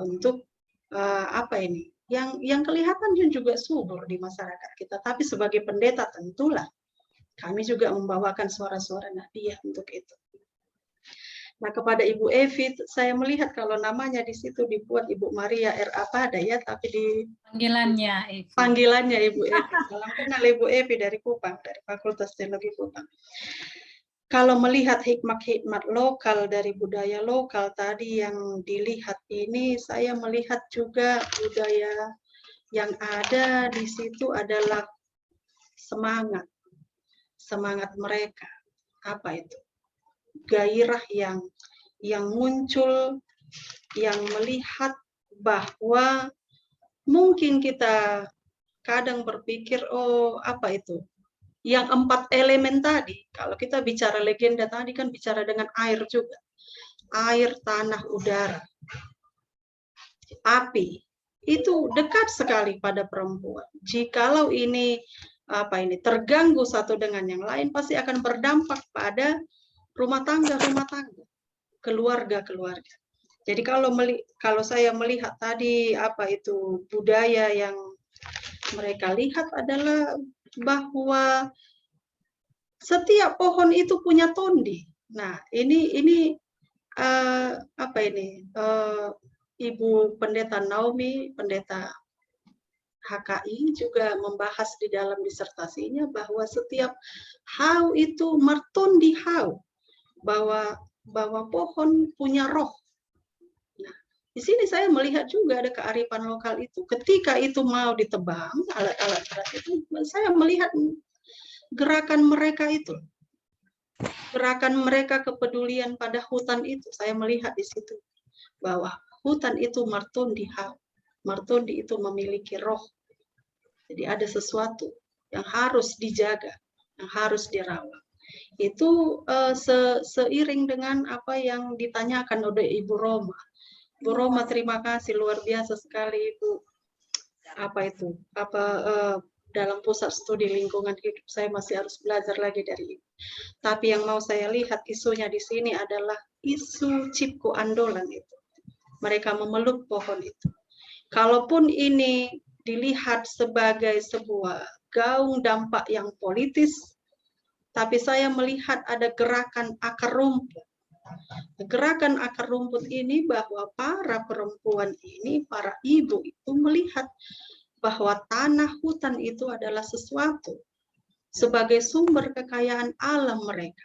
untuk apa ini? Yang kelihatan juga subur di masyarakat kita. Tapi sebagai pendeta tentulah kami juga membawakan suara-suara Nahdiyah untuk itu. Nah, kepada Ibu Evi, saya melihat kalau namanya di situ dibuat Ibu Maria R.A. Pada ya, tapi di panggilannya Ibu Evi. Salam kenal Ibu Evi dari Kupang, dari Fakultas Teologi Kupang. Kalau melihat hikmat-hikmat lokal dari budaya lokal tadi yang dilihat ini, saya melihat juga budaya yang ada di situ adalah semangat mereka. Apa itu? Gairah yang muncul, yang melihat bahwa mungkin kita kadang berpikir, oh apa itu? Yang 4 elemen tadi, kalau kita bicara legenda tadi kan bicara dengan air juga. Air, tanah, udara, api. Itu dekat sekali pada perempuan. Jikalau ini terganggu satu dengan yang lain, pasti akan berdampak pada rumah tangga, keluarga. Jadi kalau saya melihat tadi budaya yang mereka lihat adalah bahwa setiap pohon itu punya tondi. Nah, ini Ibu Pendeta Naomi, Pendeta HKI juga membahas di dalam disertasinya bahwa setiap hau itu martondi hau, bahwa pohon punya roh. Nah, di sini saya melihat juga ada kearifan lokal itu. Ketika itu mau ditebang, alat-alat berat itu, saya melihat gerakan mereka itu. Gerakan mereka kepedulian pada hutan itu, saya melihat di situ. Bahwa hutan itu martondi hau. Martondi itu memiliki roh. Jadi ada sesuatu yang harus dijaga, yang harus dirawat. Itu seiring dengan apa yang ditanyakan oleh Ibu Roma. Bu Roma, terima kasih luar biasa sekali Ibu. Dalam pusat studi lingkungan hidup saya masih harus belajar lagi dari Ibu. Tapi yang mau saya lihat isunya di sini adalah isu Cipko Andolan itu. Mereka memeluk pohon itu. Kalaupun ini dilihat sebagai sebuah gaung dampak yang politis, tapi saya melihat ada gerakan akar rumput. Gerakan akar rumput ini bahwa para perempuan ini, para ibu itu melihat bahwa tanah hutan itu adalah sesuatu sebagai sumber kekayaan alam mereka.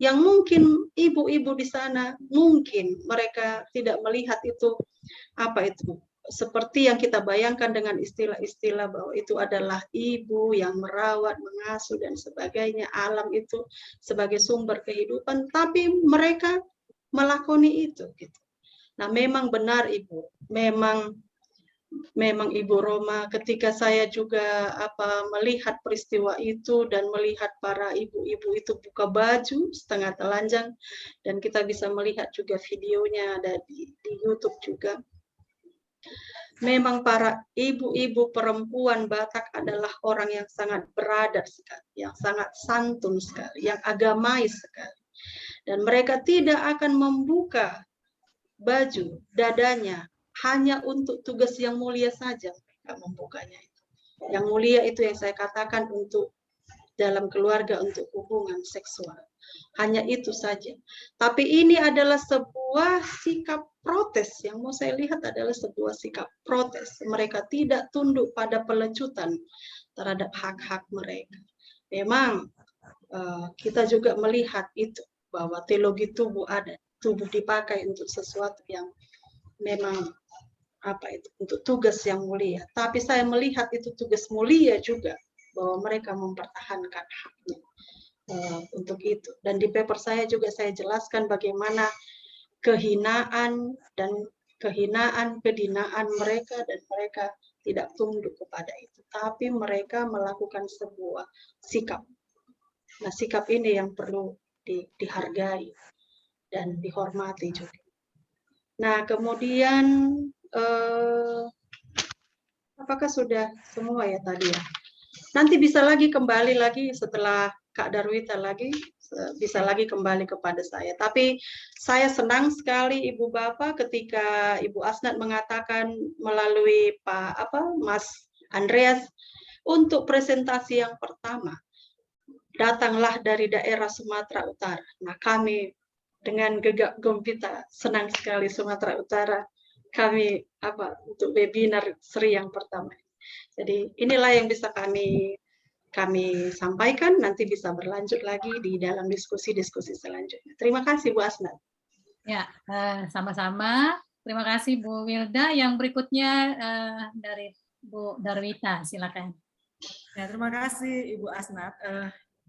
Yang mungkin ibu-ibu di sana, mungkin mereka tidak melihat itu, seperti yang kita bayangkan dengan istilah-istilah bahwa itu adalah ibu yang merawat, mengasuh, dan sebagainya, alam itu sebagai sumber kehidupan, tapi mereka melakoni itu. Gitu. Nah, memang benar Ibu, memang Ibu Roma, ketika saya juga melihat peristiwa itu dan melihat para ibu-ibu itu buka baju setengah telanjang, dan kita bisa melihat juga videonya ada di YouTube juga. Memang para ibu-ibu perempuan Batak adalah orang yang sangat beradab sekali, yang sangat santun sekali, yang agamais sekali. Dan mereka tidak akan membuka baju dadanya hanya untuk tugas yang mulia saja mereka membukanya itu. Yang mulia itu yang saya katakan untuk dalam keluarga, untuk hubungan seksual. Hanya itu saja. Tapi ini adalah sebuah sikap protes. Yang mau saya lihat adalah sebuah sikap protes. Mereka tidak tunduk pada pelecutan terhadap hak-hak mereka. Memang kita juga melihat itu, bahwa teologi tubuh ada. tubuh dipakai untuk sesuatu yang memang untuk tugas yang mulia. Tapi saya melihat itu tugas mulia juga, bahwa mereka mempertahankan haknya untuk itu. Dan di paper saya juga saya jelaskan bagaimana kehinaan, kedinaan mereka, dan mereka tidak tunduk kepada itu. Tapi mereka melakukan sebuah sikap. Nah, sikap ini yang perlu dihargai dan dihormati juga. Nah, kemudian apakah sudah semua ya tadi ya? Nanti bisa lagi kembali lagi setelah Kak Darwita lagi, bisa lagi kembali kepada saya. Tapi saya senang sekali Ibu Bapak ketika Ibu Asnat mengatakan melalui Mas Andreas untuk presentasi yang pertama, datanglah dari daerah Sumatera Utara. Nah, kami dengan gegap gempita senang sekali Sumatera Utara. Kami untuk webinar seri yang pertama. Jadi inilah yang bisa kami sampaikan, nanti bisa berlanjut lagi di dalam diskusi-diskusi selanjutnya. Terima kasih Bu Asnat. Ya, sama-sama. Terima kasih Bu Wilda. Yang berikutnya dari Bu Darwita, silakan. Ya, terima kasih Ibu Asnat.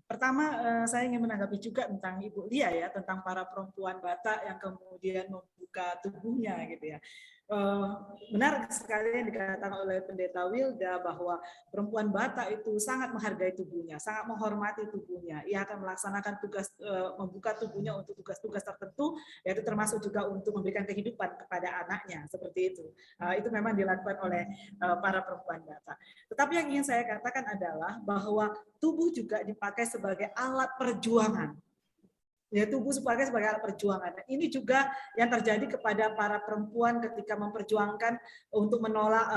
Pertama, saya ingin menanggapi juga tentang Ibu Lia ya, tentang para perempuan Batak yang kemudian membuka tubuhnya gitu ya. Benar sekali yang dikatakan oleh Pendeta Wilda bahwa perempuan Batak itu sangat menghargai tubuhnya, sangat menghormati tubuhnya. Ia akan melaksanakan tugas membuka tubuhnya untuk tugas-tugas tertentu, yaitu termasuk juga untuk memberikan kehidupan kepada anaknya, seperti itu. Itu memang dilakukan oleh para perempuan Batak. Tetapi yang ingin saya katakan adalah bahwa tubuh juga dipakai sebagai alat perjuangan. Ya, tubuh sebagai alat perjuangan. Dan ini juga yang terjadi kepada para perempuan ketika memperjuangkan untuk menolak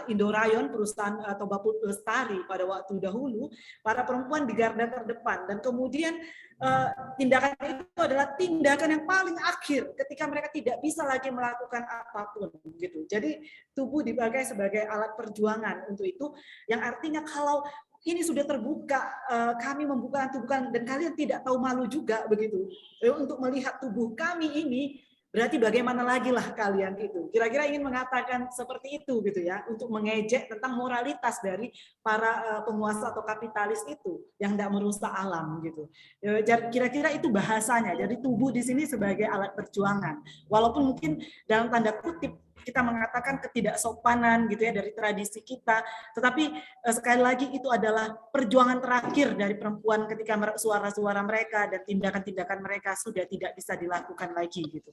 Indorayon, perusahaan Tobaput Lestari pada waktu dahulu. Para perempuan di garda terdepan, dan kemudian tindakan itu adalah tindakan yang paling akhir ketika mereka tidak bisa lagi melakukan apapun gitu. Jadi tubuh dipakai sebagai alat perjuangan untuk itu, yang artinya kalau ini sudah terbuka, kami membuka tubuh kalian, dan kalian tidak tahu malu juga begitu untuk melihat tubuh kami ini, berarti bagaimana lagi lah kalian itu. Kira-kira ingin mengatakan seperti itu gitu ya, untuk mengejek tentang moralitas dari para penguasa atau kapitalis itu yang tidak merusak alam gitu. Kira-kira itu bahasanya. Jadi tubuh di sini sebagai alat perjuangan. Walaupun mungkin dalam tanda kutip kita mengatakan ketidaksopanan gitu ya dari tradisi kita, tetapi sekali lagi itu adalah perjuangan terakhir dari perempuan ketika suara-suara mereka dan tindakan-tindakan mereka sudah tidak bisa dilakukan lagi gitu.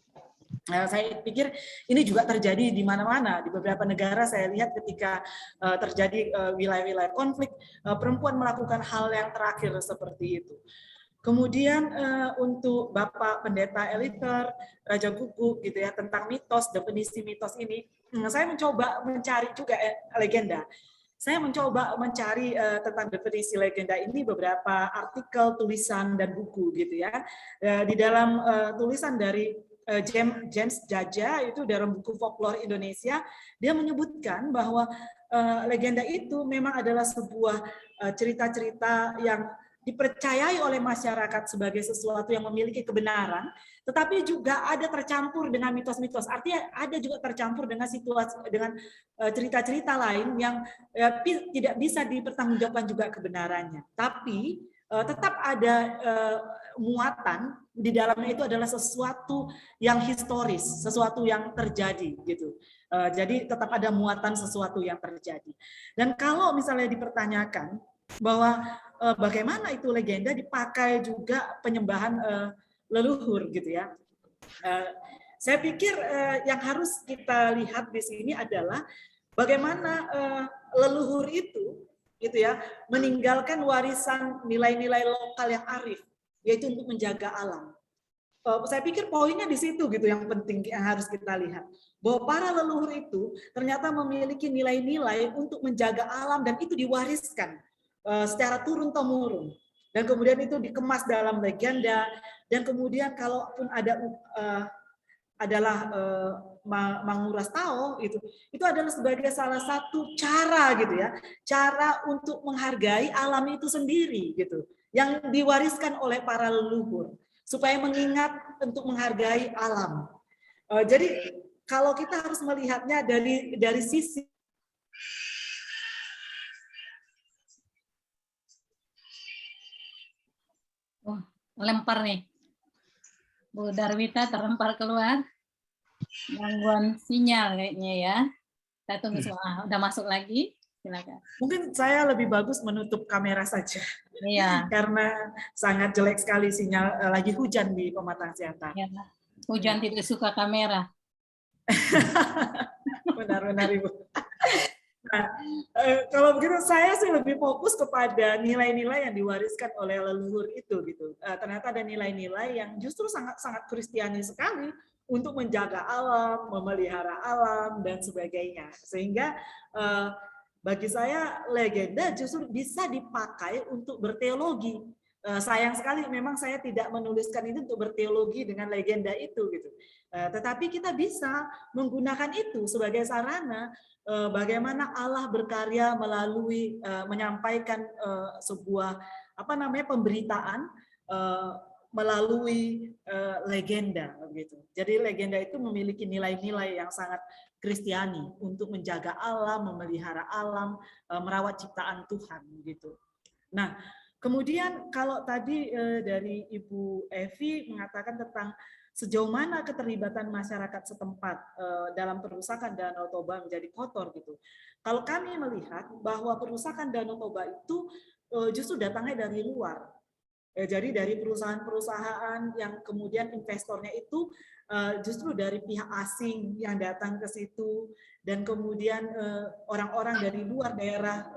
Saya pikir ini juga terjadi di mana-mana, di beberapa negara saya lihat ketika terjadi wilayah-wilayah konflik, perempuan melakukan hal yang terakhir seperti itu. Kemudian untuk Bapak Pendeta Eliter, Raja Gugu gitu ya, tentang mitos, definisi mitos ini, saya mencoba mencari juga legenda. Saya mencoba mencari tentang definisi legenda ini beberapa artikel, tulisan, dan buku gitu ya. Di dalam tulisan dari James Jaja itu dalam buku Folklore Indonesia, dia menyebutkan bahwa legenda itu memang adalah sebuah cerita-cerita yang dipercayai oleh masyarakat sebagai sesuatu yang memiliki kebenaran, tetapi juga ada tercampur dengan mitos-mitos. Artinya ada juga tercampur dengan situasi, dengan cerita-cerita lain yang tidak bisa dipertanggungjawabkan juga kebenarannya. Tapi tetap ada muatan di dalamnya, itu adalah sesuatu yang historis, sesuatu yang terjadi gitu. Jadi tetap ada muatan sesuatu yang terjadi. Dan kalau misalnya dipertanyakan bahwa bagaimana itu legenda dipakai juga penyembahan leluhur gitu ya. Saya pikir yang harus kita lihat di sini adalah bagaimana leluhur itu gitu ya meninggalkan warisan nilai-nilai lokal yang arif, yaitu untuk menjaga alam. Saya pikir poinnya di situ gitu yang penting yang harus kita lihat, bahwa para leluhur itu ternyata memiliki nilai-nilai untuk menjaga alam, dan itu diwariskan secara turun-temurun, dan kemudian itu dikemas dalam legenda, dan kemudian kalaupun ada adalah menguras tao itu adalah sebagai salah satu cara gitu ya, cara untuk menghargai alam itu sendiri gitu, yang diwariskan oleh para leluhur. supaya mengingat untuk menghargai alam. Jadi kalau kita harus melihatnya dari sisi lempar nih. Bu Darwita terlempar keluar. Gangguan sinyal kayaknya ya. Kita tunggu semua. Udah masuk lagi. Silakan. mungkin saya lebih bagus menutup kamera saja. Iya. Karena sangat jelek sekali sinyal, lagi hujan di Pematang Siantar. Ya. Hujan tidak suka kamera. Benar-benar Ibu. Nah, kalau begitu saya sih lebih fokus kepada nilai-nilai yang diwariskan oleh leluhur itu gitu. Ternyata ada nilai-nilai yang justru sangat-sangat Kristiani sekali untuk menjaga alam, memelihara alam dan sebagainya. Sehingga bagi saya legenda justru bisa dipakai untuk berteologi. Sayang sekali memang saya tidak menuliskan itu untuk berteologi dengan legenda itu gitu. Tetapi kita bisa menggunakan itu sebagai sarana bagaimana Allah berkarya melalui menyampaikan sebuah pemberitaan melalui legenda gitu. Jadi legenda itu memiliki nilai-nilai yang sangat Kristiani untuk menjaga alam, memelihara alam, merawat ciptaan Tuhan gitu. Nah, kemudian kalau tadi dari Ibu Evi mengatakan tentang sejauh mana keterlibatan masyarakat setempat dalam perusakan Danau Toba menjadi kotor gitu. Kalau kami melihat bahwa perusakan Danau Toba itu justru datangnya dari luar. Jadi dari perusahaan-perusahaan yang kemudian investornya itu justru dari pihak asing yang datang ke situ, dan kemudian orang-orang dari luar daerah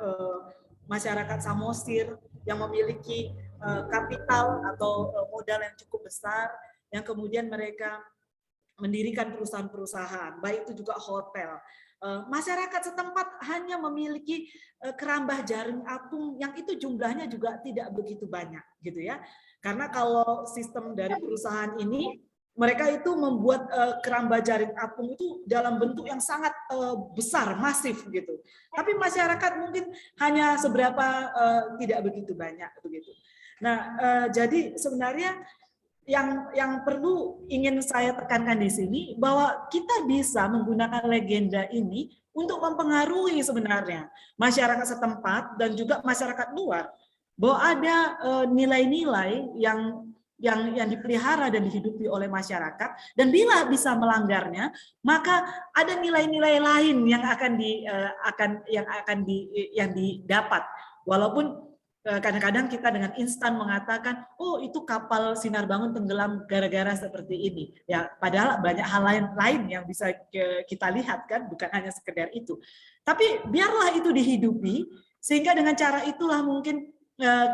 masyarakat Samosir yang memiliki kapital atau modal yang cukup besar, yang kemudian mereka mendirikan perusahaan-perusahaan, baik itu juga hotel. Masyarakat setempat hanya memiliki kerambah jaring apung yang itu jumlahnya juga tidak begitu banyak gitu ya. Karena kalau sistem dari perusahaan ini mereka itu membuat kerambah jaring apung itu dalam bentuk yang sangat besar, masif gitu. Tapi masyarakat mungkin hanya seberapa tidak begitu banyak begitu. Nah, jadi sebenarnya yang perlu ingin saya tekankan di sini bahwa kita bisa menggunakan legenda ini untuk mempengaruhi sebenarnya masyarakat setempat dan juga masyarakat luar, bahwa ada nilai-nilai yang dipelihara dan dihidupi oleh masyarakat, dan bila bisa melanggarnya maka ada nilai-nilai lain yang akan didapat. Walaupun kadang-kadang kita dengan instan mengatakan, oh itu kapal Sinar Bangun tenggelam gara-gara seperti ini. Ya, padahal banyak hal lain yang bisa kita lihat kan, bukan hanya sekedar itu. Tapi biarlah itu dihidupi, sehingga dengan cara itulah mungkin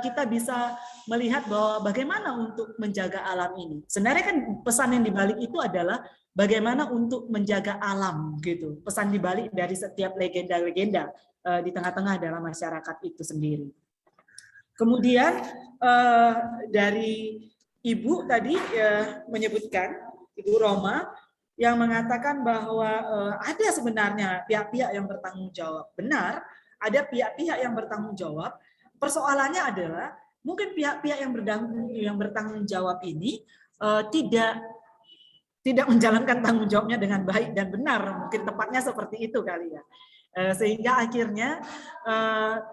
kita bisa melihat bahwa bagaimana untuk menjaga alam ini. Sebenarnya kan pesan yang dibalik itu adalah bagaimana untuk menjaga alam gitu. Pesan dibalik dari setiap legenda-legenda di tengah-tengah dalam masyarakat itu sendiri. Kemudian dari Ibu tadi menyebutkan, Ibu Roma, yang mengatakan bahwa ada sebenarnya pihak-pihak yang bertanggung jawab. Benar, ada pihak-pihak yang bertanggung jawab. Persoalannya adalah mungkin pihak-pihak yang bertanggung jawab ini tidak menjalankan tanggung jawabnya dengan baik dan benar. Mungkin tepatnya seperti itu kali ya. Sehingga akhirnya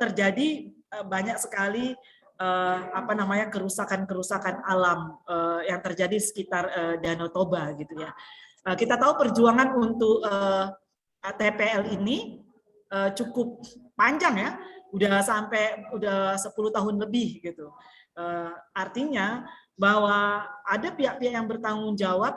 terjadi banyak sekali kerusakan-kerusakan alam yang terjadi sekitar Danau Toba gitu ya. Kita tahu perjuangan untuk TPL ini cukup panjang ya, udah 10 tahun lebih gitu. Artinya bahwa ada pihak-pihak yang bertanggung jawab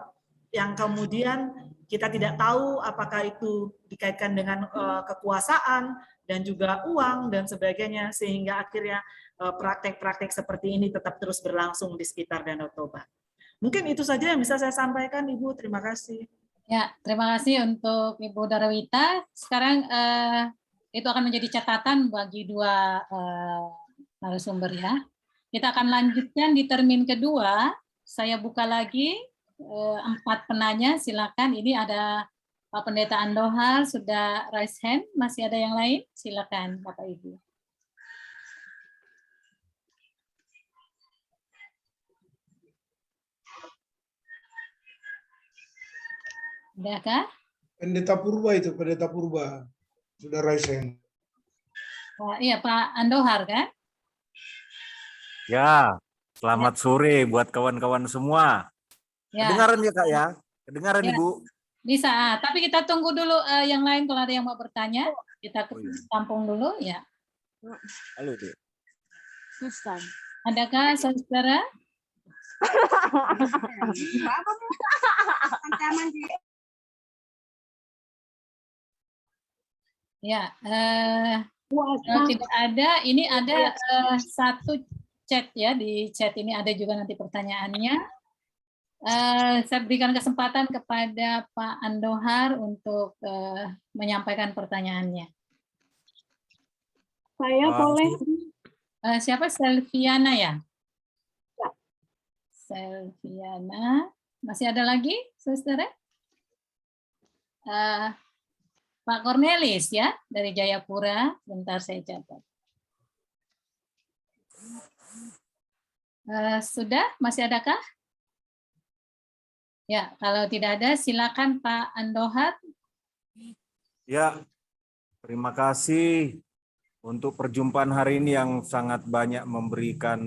yang kemudian kita tidak tahu apakah itu dikaitkan dengan kekuasaan dan juga uang dan sebagainya, sehingga akhirnya praktek-praktek seperti ini tetap terus berlangsung di sekitar Danau Toba. Mungkin itu saja yang bisa saya sampaikan, Ibu. Terima kasih. Ya, terima kasih untuk Ibu Darwita. Sekarang itu akan menjadi catatan bagi dua narasumber ya. Kita akan lanjutkan di termin kedua. Saya buka lagi 4 penanya. Silakan. Ini ada Pak Pendeta Andohar sudah raise hand. Masih ada yang lain? Silakan, Bapak Ibu. Adakah? Pendeta Purba itu, Pendeta Purba. Sudah raise hand. Iya, Pak Andohar kan? Ya, selamat sore buat kawan-kawan semua. Ya, Kedengaran ya Kak ya? Kedengaran Ya. Ibu? bisa. Tapi kita tunggu dulu yang lain kalau ada yang mau bertanya. Kita Oh, iya. tampung dulu ya. Halo Dek. Adakah saudara? Ya, kalau tidak ada, ini ada satu chat ya, di chat ini ada juga nanti pertanyaannya. Saya berikan kesempatan kepada Pak Andohar untuk menyampaikan pertanyaannya. Saya boleh. Siapa? Selviana ya? Selviana. Masih ada lagi, saudara? Pak Cornelis ya, dari Jayapura. Bentar saya catat. Sudah? Masih adakah? Ya, kalau tidak ada, silakan Pak Andohar. Ya, terima kasih untuk perjumpaan hari ini yang sangat banyak memberikan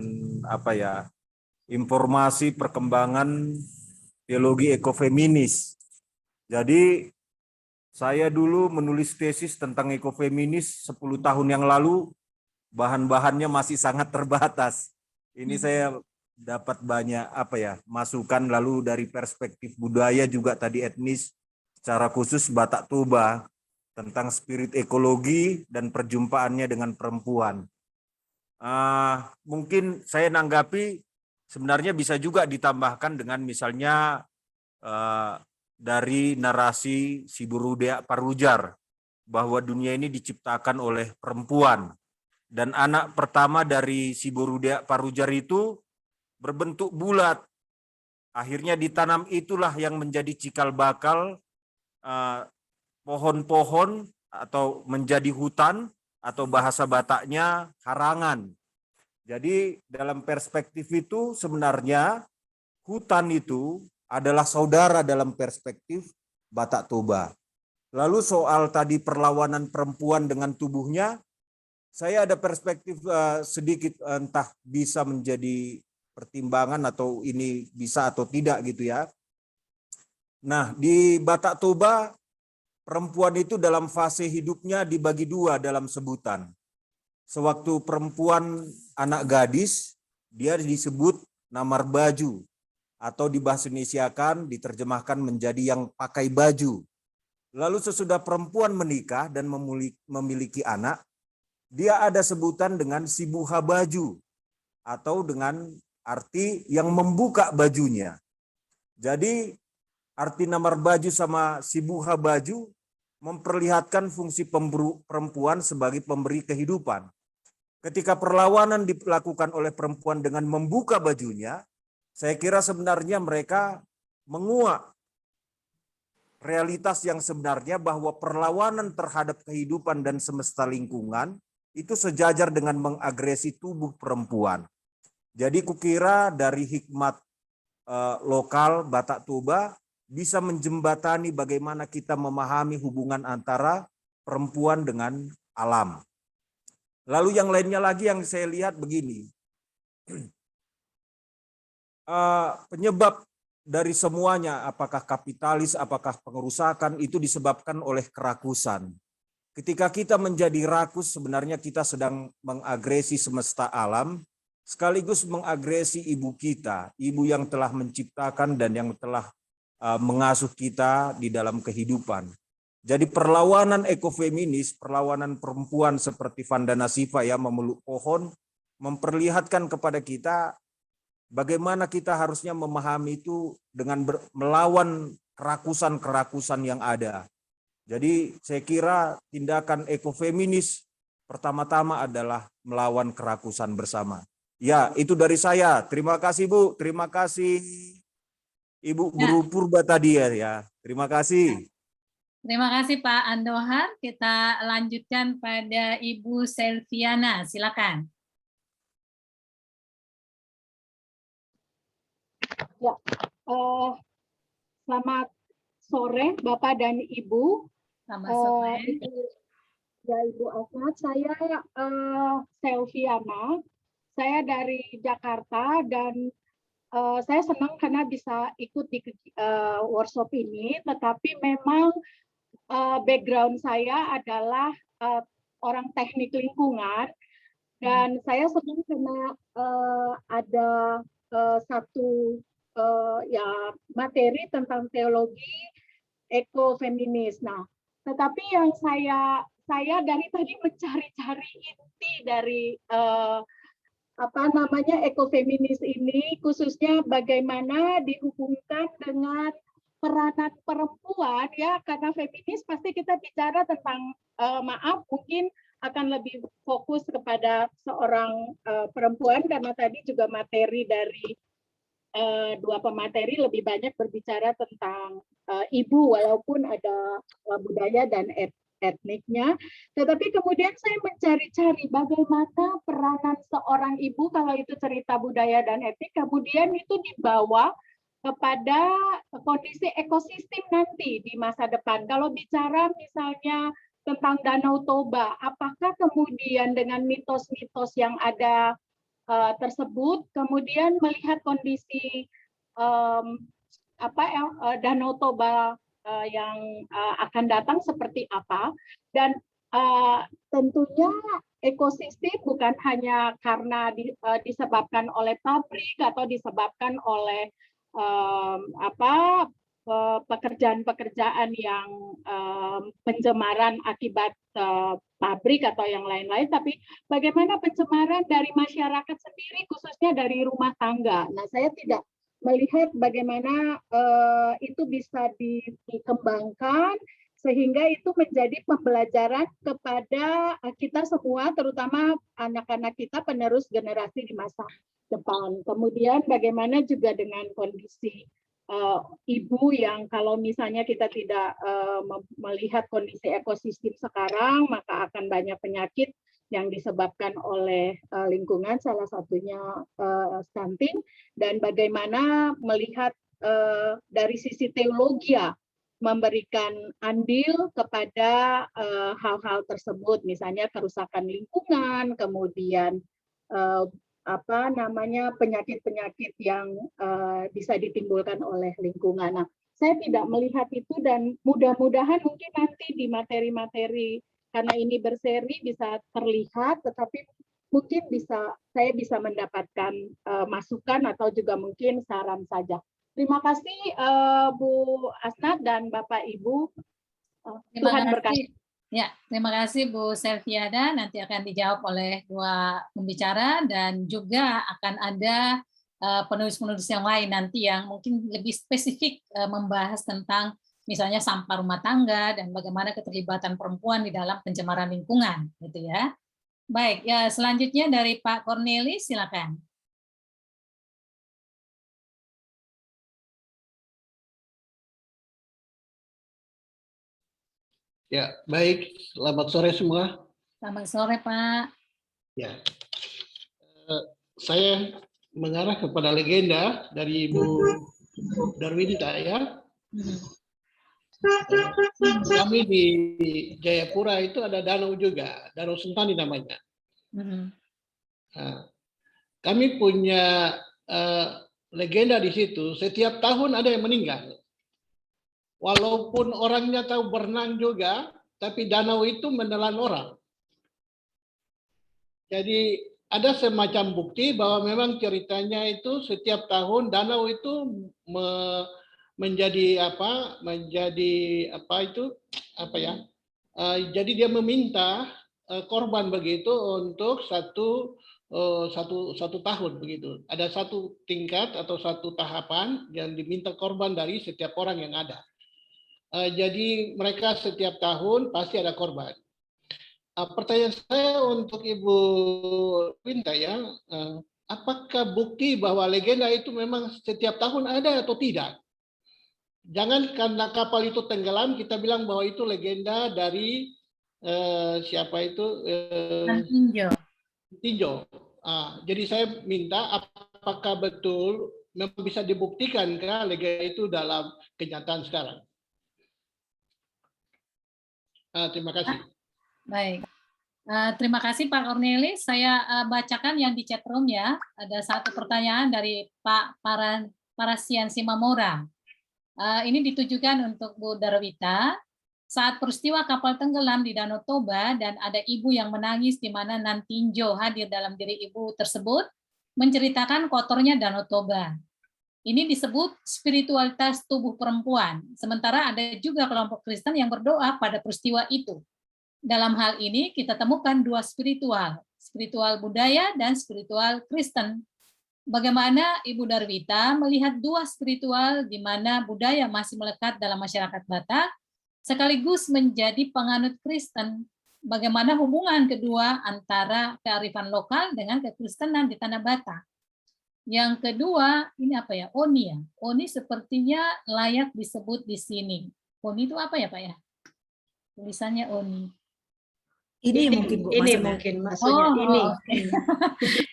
informasi perkembangan teologi ekofeminis. Jadi saya dulu menulis tesis tentang ekofeminis 10 tahun yang lalu, bahan-bahannya masih sangat terbatas. Ini saya dapat banyak masukan, lalu dari perspektif budaya juga tadi etnis, secara khusus Batak Toba, tentang spirit ekologi dan perjumpaannya dengan perempuan. Mungkin saya nanggapi sebenarnya bisa juga ditambahkan dengan misalnya dari narasi Siborudea Parujar, bahwa dunia ini diciptakan oleh perempuan. Dan anak pertama dari Siborudea Parujar itu berbentuk bulat. Akhirnya ditanam, itulah yang menjadi cikal bakal pohon-pohon atau menjadi hutan, atau bahasa Bataknya harangan. Jadi dalam perspektif itu sebenarnya hutan itu adalah saudara dalam perspektif Batak Toba. Lalu soal tadi perlawanan perempuan dengan tubuhnya, saya ada perspektif sedikit, entah bisa menjadi pertimbangan atau ini bisa atau tidak gitu ya. Nah, di Batak Toba perempuan itu dalam fase hidupnya dibagi dua dalam sebutan. Sewaktu perempuan anak gadis, dia disebut namar baju, atau di bahasa Indonesia kan diterjemahkan menjadi yang pakai baju. Lalu sesudah perempuan menikah dan memiliki anak, dia ada sebutan dengan sibuha baju, atau dengan arti yang membuka bajunya. Jadi arti namar baju sama sibuha baju memperlihatkan fungsi perempuan sebagai pemberi kehidupan. Ketika perlawanan dilakukan oleh perempuan dengan membuka bajunya, saya kira sebenarnya mereka menguak realitas yang sebenarnya, bahwa perlawanan terhadap kehidupan dan semesta lingkungan itu sejajar dengan mengagresi tubuh perempuan. Jadi kukira dari hikmat lokal Batak Toba bisa menjembatani bagaimana kita memahami hubungan antara perempuan dengan alam. Lalu yang lainnya lagi yang saya lihat begini, penyebab dari semuanya, apakah kapitalis, apakah pengerusakan, itu disebabkan oleh kerakusan. Ketika kita menjadi rakus, sebenarnya kita sedang mengagresi semesta alam, sekaligus mengagresi ibu kita, ibu yang telah menciptakan dan yang telah mengasuh kita di dalam kehidupan. Jadi perlawanan ekofeminis, perlawanan perempuan seperti Vandana Shiva ya, memeluk pohon, memperlihatkan kepada kita bagaimana kita harusnya memahami itu dengan melawan kerakusan-kerakusan yang ada. Jadi saya kira tindakan ekofeminis pertama-tama adalah melawan kerakusan bersama. Ya, itu dari saya. Terima kasih Bu, terima kasih Ibu Guru Purba tadi ya. Terima kasih. Terima kasih Pak Andohar. Kita lanjutkan pada Ibu Selviana. Silakan. Ya, selamat sore Bapak dan Ibu. Selamat sore. Ibu Asnat, saya Selviana. Saya dari Jakarta dan saya senang karena bisa ikut di workshop ini, tetapi memang background saya adalah orang teknik lingkungan dan saya senang karena ada satu materi tentang teologi ekofeminis. Nah, tetapi yang saya dari tadi mencari-cari inti dari ekofeminis ini, khususnya bagaimana dihubungkan dengan peranan perempuan, ya, karena feminis pasti kita bicara tentang mungkin akan lebih fokus kepada seorang perempuan, karena tadi juga materi dari dua pemateri lebih banyak berbicara tentang ibu, walaupun ada budaya dan etniknya, tetapi kemudian saya mencari-cari bagaimana peranan seorang ibu kalau itu cerita budaya dan etnik, kemudian itu dibawa kepada kondisi ekosistem nanti di masa depan. Kalau bicara misalnya tentang Danau Toba, apakah kemudian dengan mitos-mitos yang ada tersebut, kemudian melihat kondisi Danau Toba yang akan datang seperti apa, dan tentunya ekosistem bukan hanya karena disebabkan oleh pabrik atau disebabkan oleh pekerjaan-pekerjaan yang pencemaran akibat pabrik atau yang lain-lain, tapi bagaimana pencemaran dari masyarakat sendiri, khususnya dari rumah tangga. Nah, saya tidak melihat bagaimana itu bisa dikembangkan sehingga itu menjadi pembelajaran kepada kita semua, terutama anak-anak kita penerus generasi di masa depan. Kemudian bagaimana juga dengan kondisi ibu yang kalau misalnya kita tidak melihat kondisi ekosistem sekarang, maka akan banyak penyakit yang disebabkan oleh lingkungan, salah satunya stunting, dan bagaimana melihat dari sisi teologi memberikan andil kepada hal-hal tersebut, misalnya kerusakan lingkungan, kemudian penyakit-penyakit yang bisa ditimbulkan oleh lingkungan. Nah, saya tidak melihat itu dan mudah-mudahan mungkin nanti di materi-materi, karena ini berseri, bisa terlihat, tetapi mungkin saya bisa mendapatkan masukan atau juga mungkin saran saja. Terima kasih Bu Asnat dan Bapak Ibu. Tuhan berkati. Ya, terima kasih Bu Selviana. Nanti akan dijawab oleh dua pembicara dan juga akan ada penulis-penulis yang lain nanti yang mungkin lebih spesifik membahas tentang misalnya sampah rumah tangga dan bagaimana keterlibatan perempuan di dalam pencemaran lingkungan, gitu ya. Baik, ya selanjutnya dari Pak Cornelis, silakan. Ya, baik. Selamat sore semua. Selamat sore, Pak. Ya, saya mengarah kepada legenda dari Ibu Darwinta ya. Kami di Jayapura itu ada danau juga, Danau Sentani namanya. Nah, kami punya legenda di situ. Setiap tahun ada yang meninggal. Walaupun orangnya tahu berenang juga, tapi danau itu menelan orang. Jadi ada semacam bukti bahwa memang ceritanya itu setiap tahun danau itu jadi dia meminta korban begitu untuk satu tahun begitu. Ada satu tingkat atau satu tahapan yang diminta korban dari setiap orang yang ada. Jadi mereka setiap tahun pasti ada korban. Pertanyaan saya untuk Ibu Winta ya, apakah bukti bahwa legenda itu memang setiap tahun ada atau tidak? Jangan karena kapal itu tenggelam kita bilang bahwa itu legenda dari siapa itu? Tinjo. Jadi saya minta apakah betul memang bisa dibuktikan legenda itu dalam kenyataan sekarang? Terima kasih. Baik. Terima kasih Pak Cornelis. Saya bacakan yang di chat room ya. Ada satu pertanyaan dari Pak Parasian Simamora. Ini ditujukan untuk Bu Darwita. Saat peristiwa kapal tenggelam di Danau Toba dan ada ibu yang menangis di mana Nantinjo hadir dalam diri ibu tersebut, menceritakan kotornya Danau Toba. Ini disebut spiritualitas tubuh perempuan. Sementara ada juga kelompok Kristen yang berdoa pada peristiwa itu. Dalam hal ini kita temukan dua spiritual budaya dan spiritual Kristen. Bagaimana Ibu Darwita melihat dua spiritual di mana budaya masih melekat dalam masyarakat Batak, sekaligus menjadi penganut Kristen? Bagaimana hubungan kedua antara kearifan lokal dengan kekristenan di Tanah Batak? Yang kedua, ini apa ya? Oni ya. Oni sepertinya layak disebut di sini. Oni itu apa ya Pak ya? Tulisannya Oni. Ini mungkin Bu, ini maksudnya. mungkin maksudnya ini. Okay.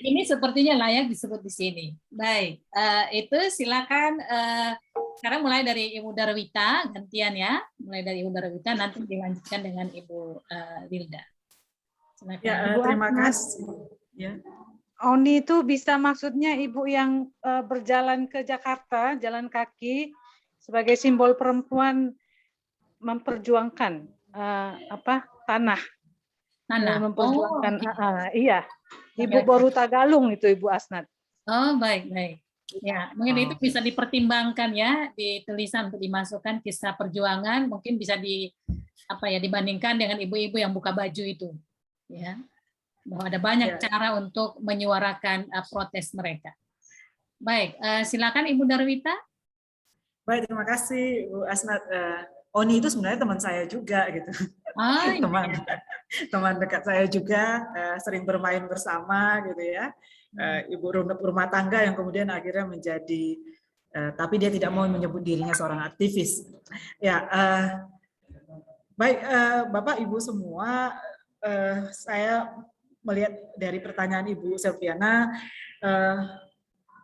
Ini sepertinya layak disebut di sini. Baik, itu silakan. Sekarang mulai dari Ibu Darwita, gantian ya. Mulai dari Ibu Darwita, nanti dilanjutkan dengan Ibu Wilda. Silakan. Ya, terima kasih. Ya. Oni itu bisa maksudnya ibu yang berjalan ke Jakarta, jalan kaki, sebagai simbol perempuan memperjuangkan tanah. Memperjuangkan, iya. Ibu Boru Tagalung itu Ibu Asnat. Oh, baik. Ya, mungkin itu bisa dipertimbangkan ya di tulisan untuk dimasukkan kisah perjuangan, mungkin bisa dibandingkan dengan ibu-ibu yang buka baju itu. Ya. Bahwa ada banyak cara untuk menyuarakan protes mereka. Baik, silakan Ibu Darwita. Baik, terima kasih Bu Asnat. Oni itu sebenarnya teman saya juga gitu. Teman dekat saya juga, sering bermain bersama gitu ya. Ibu rumah tangga yang kemudian akhirnya menjadi, tapi dia tidak mau menyebut dirinya seorang aktivis. Ya, baik Bapak Ibu semua, saya melihat dari pertanyaan Ibu Selviana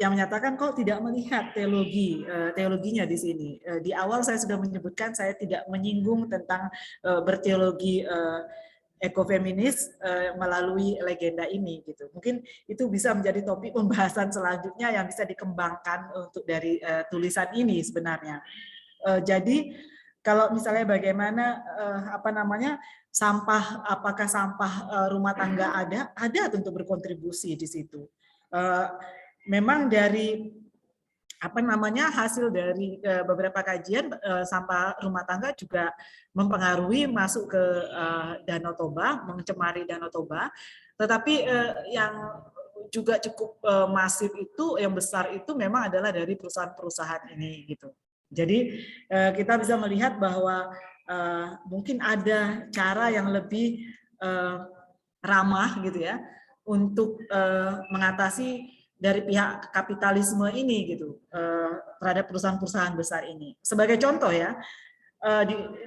yang menyatakan kok tidak melihat teologinya di sini. Di awal saya sudah menyebutkan saya tidak menyinggung tentang berteologi ekofeminis melalui legenda ini gitu. Mungkin itu bisa menjadi topik pembahasan selanjutnya yang bisa dikembangkan untuk dari tulisan ini sebenarnya. Jadi kalau misalnya bagaimana sampah, apakah sampah rumah tangga ada tentu berkontribusi di situ. Memang dari hasil dari beberapa kajian, sampah rumah tangga juga mempengaruhi masuk ke Danau Toba, mencemari Danau Toba. Tetapi yang juga cukup masif itu, yang besar itu memang adalah dari perusahaan-perusahaan ini gitu. Jadi kita bisa melihat bahwa mungkin ada cara yang lebih ramah gitu ya untuk mengatasi dari pihak kapitalisme ini gitu terhadap perusahaan-perusahaan besar ini. Sebagai contoh ya,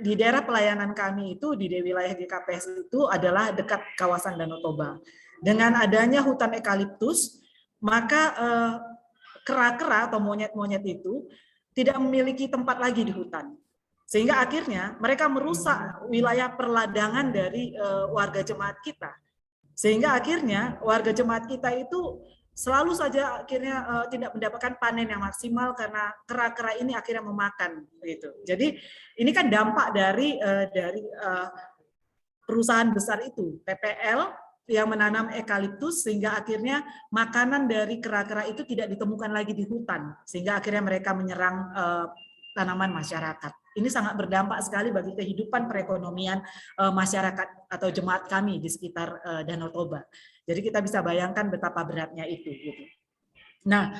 di daerah pelayanan kami itu di wilayah GKPS itu adalah dekat kawasan Danau Toba. Dengan adanya hutan eukaliptus, maka kera-kera atau monyet-monyet itu tidak memiliki tempat lagi di hutan. Sehingga akhirnya mereka merusak wilayah perladangan dari warga jemaat kita. Sehingga akhirnya warga jemaat kita itu selalu saja akhirnya tidak mendapatkan panen yang maksimal karena kera-kera ini akhirnya memakan gitu. Jadi ini kan dampak dari perusahaan besar itu, PPL yang menanam eukaliptus sehingga akhirnya makanan dari kera-kera itu tidak ditemukan lagi di hutan sehingga akhirnya mereka menyerang tanaman masyarakat. Ini sangat berdampak sekali bagi kehidupan perekonomian masyarakat atau jemaat kami di sekitar Danau Toba. Jadi kita bisa bayangkan betapa beratnya itu. Gitu. Nah,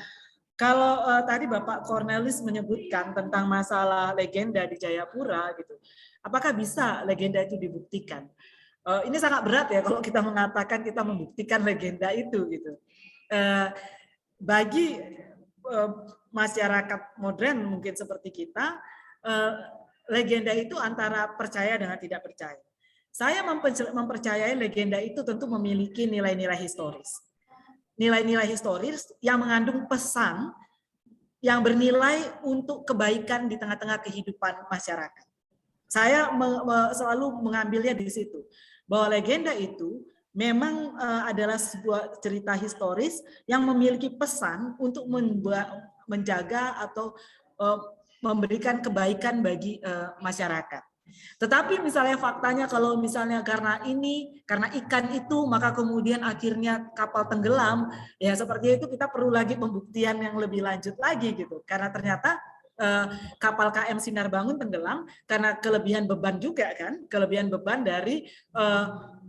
kalau tadi Bapak Cornelis menyebutkan tentang masalah legenda di Jayapura, gitu, apakah bisa legenda itu dibuktikan? Ini sangat berat ya kalau kita mengatakan kita membuktikan legenda itu, gitu. Bagi masyarakat modern mungkin seperti kita, legenda itu antara percaya dengan tidak percaya. Saya mempercayai legenda itu tentu memiliki nilai-nilai historis. Nilai-nilai historis yang mengandung pesan yang bernilai untuk kebaikan di tengah-tengah kehidupan masyarakat. Saya selalu mengambilnya di situ, bahwa legenda itu memang adalah sebuah cerita historis yang memiliki pesan untuk menjaga atau memberikan kebaikan bagi masyarakat. Tetapi misalnya faktanya kalau misalnya karena ikan itu maka kemudian akhirnya kapal tenggelam, ya seperti itu kita perlu lagi pembuktian yang lebih lanjut lagi gitu. Karena ternyata kapal KM Sinar Bangun tenggelam karena kelebihan beban juga kan, kelebihan beban dari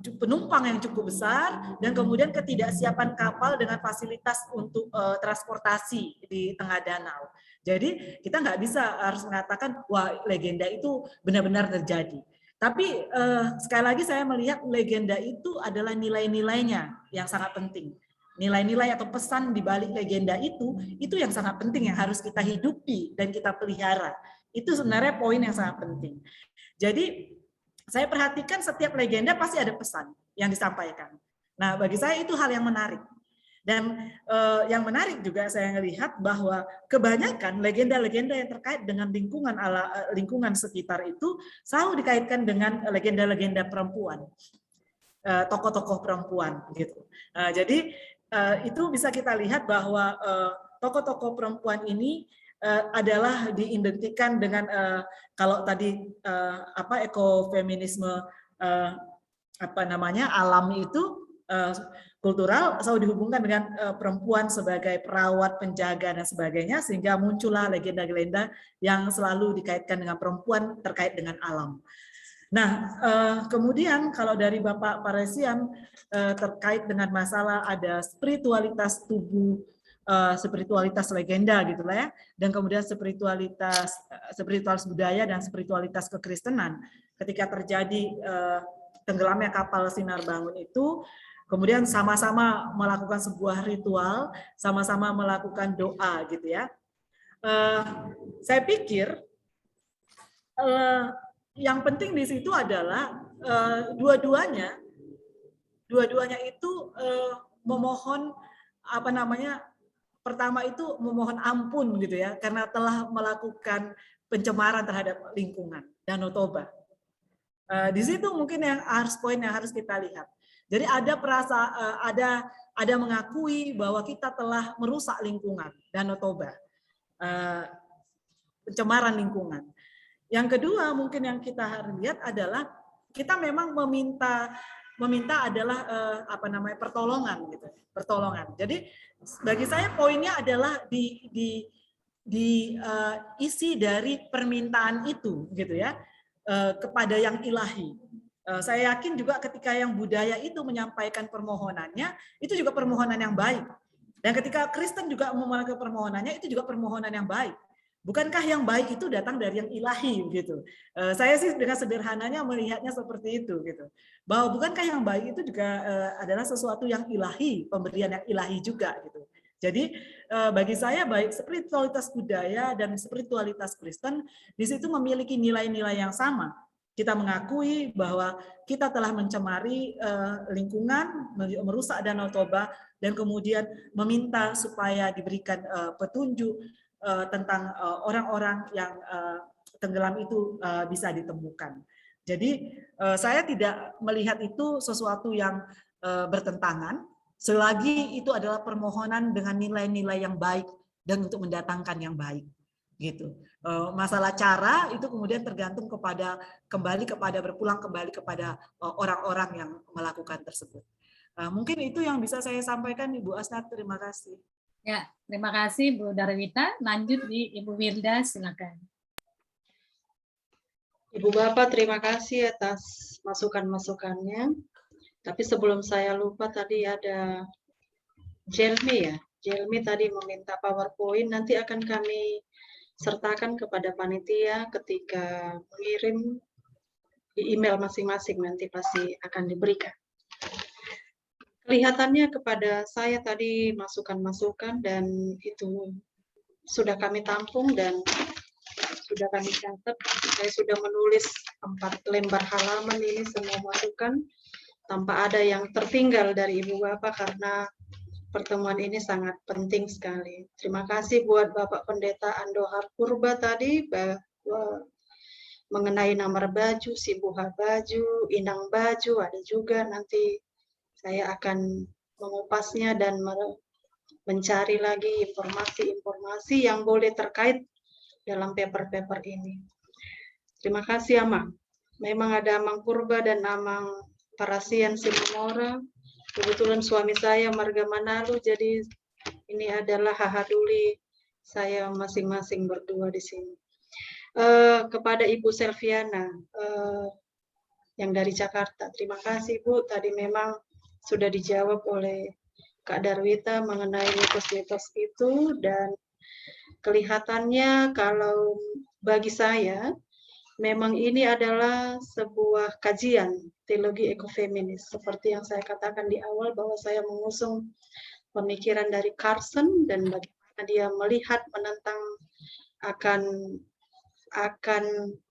penumpang yang cukup besar dan kemudian ketidaksiapan kapal dengan fasilitas untuk transportasi di tengah danau. Jadi kita nggak bisa harus mengatakan wah legenda itu benar-benar terjadi. Tapi sekali lagi saya melihat legenda itu adalah nilai-nilainya yang sangat penting. Nilai-nilai atau pesan di balik legenda itu yang sangat penting yang harus kita hidupi dan kita pelihara. Itu sebenarnya poin yang sangat penting. Jadi saya perhatikan setiap legenda pasti ada pesan yang disampaikan. Nah bagi saya itu hal yang menarik. Dan yang menarik juga saya melihat bahwa kebanyakan legenda-legenda yang terkait dengan lingkungan sekitar itu selalu dikaitkan dengan legenda-legenda perempuan, tokoh-tokoh perempuan gitu. Jadi itu bisa kita lihat bahwa tokoh-tokoh perempuan ini adalah diidentikan dengan kalau tadi ekofeminisme alam itu kultural selalu dihubungkan dengan perempuan sebagai perawat, penjaga dan sebagainya sehingga muncullah legenda-legenda yang selalu dikaitkan dengan perempuan terkait dengan alam. Nah, kemudian kalau dari Bapak Paresian terkait dengan masalah ada spiritualitas tubuh, spiritualitas legenda gitu lah ya, dan kemudian spiritualitas budaya dan spiritualitas kekristenan. Ketika terjadi tenggelamnya kapal Sinar Bangun itu, kemudian sama-sama melakukan sebuah ritual, sama-sama melakukan doa gitu ya. Saya pikir yang penting di situ adalah dua-duanya itu memohon pertama itu memohon ampun gitu ya karena telah melakukan pencemaran terhadap lingkungan Danau Toba. Di situ mungkin poin yang harus kita lihat. Jadi ada mengakui bahwa kita telah merusak lingkungan Danau Toba, pencemaran lingkungan. Yang kedua mungkin yang kita harus lihat adalah kita memang meminta adalah pertolongan gitu, pertolongan. Jadi bagi saya poinnya adalah di isi dari permintaan itu gitu ya kepada yang ilahi. Saya yakin juga ketika yang budaya itu menyampaikan permohonannya, itu juga permohonan yang baik. Dan ketika Kristen juga memulai permohonannya, itu juga permohonan yang baik. Bukankah yang baik itu datang dari yang ilahi gitu? Saya sih dengan sederhananya melihatnya seperti itu gitu. Bahwa bukankah yang baik itu juga adalah sesuatu yang ilahi, pemberian yang ilahi juga gitu. Jadi bagi saya baik spiritualitas budaya dan spiritualitas Kristen di situ memiliki nilai-nilai yang sama. Kita mengakui bahwa kita telah mencemari lingkungan, merusak Danau Toba, dan kemudian meminta supaya diberikan petunjuk tentang orang-orang yang tenggelam itu bisa ditemukan. Jadi saya tidak melihat itu sesuatu yang bertentangan, selagi itu adalah permohonan dengan nilai-nilai yang baik dan untuk mendatangkan yang baik. Gitu. Masalah cara itu kemudian tergantung berpulang kembali kepada orang-orang yang melakukan tersebut. Mungkin itu yang bisa saya sampaikan Ibu Asnat, terima kasih. Ya, terima kasih Bu Darwita. Lanjut di Ibu Wilda, silakan. Ibu Bapak terima kasih atas masukan-masukannya. Tapi sebelum saya lupa tadi ada Jelmi ya. Jelmi tadi meminta PowerPoint, nanti akan kami sertakan kepada panitia ketika mengirim di email masing-masing, nanti pasti akan diberikan. Kelihatannya kepada saya tadi masukan-masukan dan itu sudah kami tampung dan sudah kami catat. Saya sudah menulis 4 lembar halaman ini semua masukan tanpa ada yang tertinggal dari Ibu Bapak karena pertemuan ini sangat penting sekali. Terima kasih buat Bapak Pendeta Andohar Purba tadi bahwa mengenai Namar Baju, Sibuha Baju, Inang Baju, ada juga. Nanti saya akan mengupasnya dan mencari lagi informasi-informasi yang boleh terkait dalam paper-paper ini. Terima kasih, Amang. Memang ada Amang Purba dan Amang Parasian Simomora. Kebetulan suami saya Marga Manalu, jadi ini adalah hahaduli saya masing-masing berdua di sini. Kepada Ibu Selviana yang dari Jakarta, terima kasih Bu. Tadi memang sudah dijawab oleh Kak Darwita mengenai mitos-mitos itu, dan kelihatannya kalau bagi saya memang ini adalah sebuah kajian teologi ekofeminis. Seperti yang saya katakan di awal bahwa saya mengusung pemikiran dari Carson dan bagaimana dia melihat menentang akan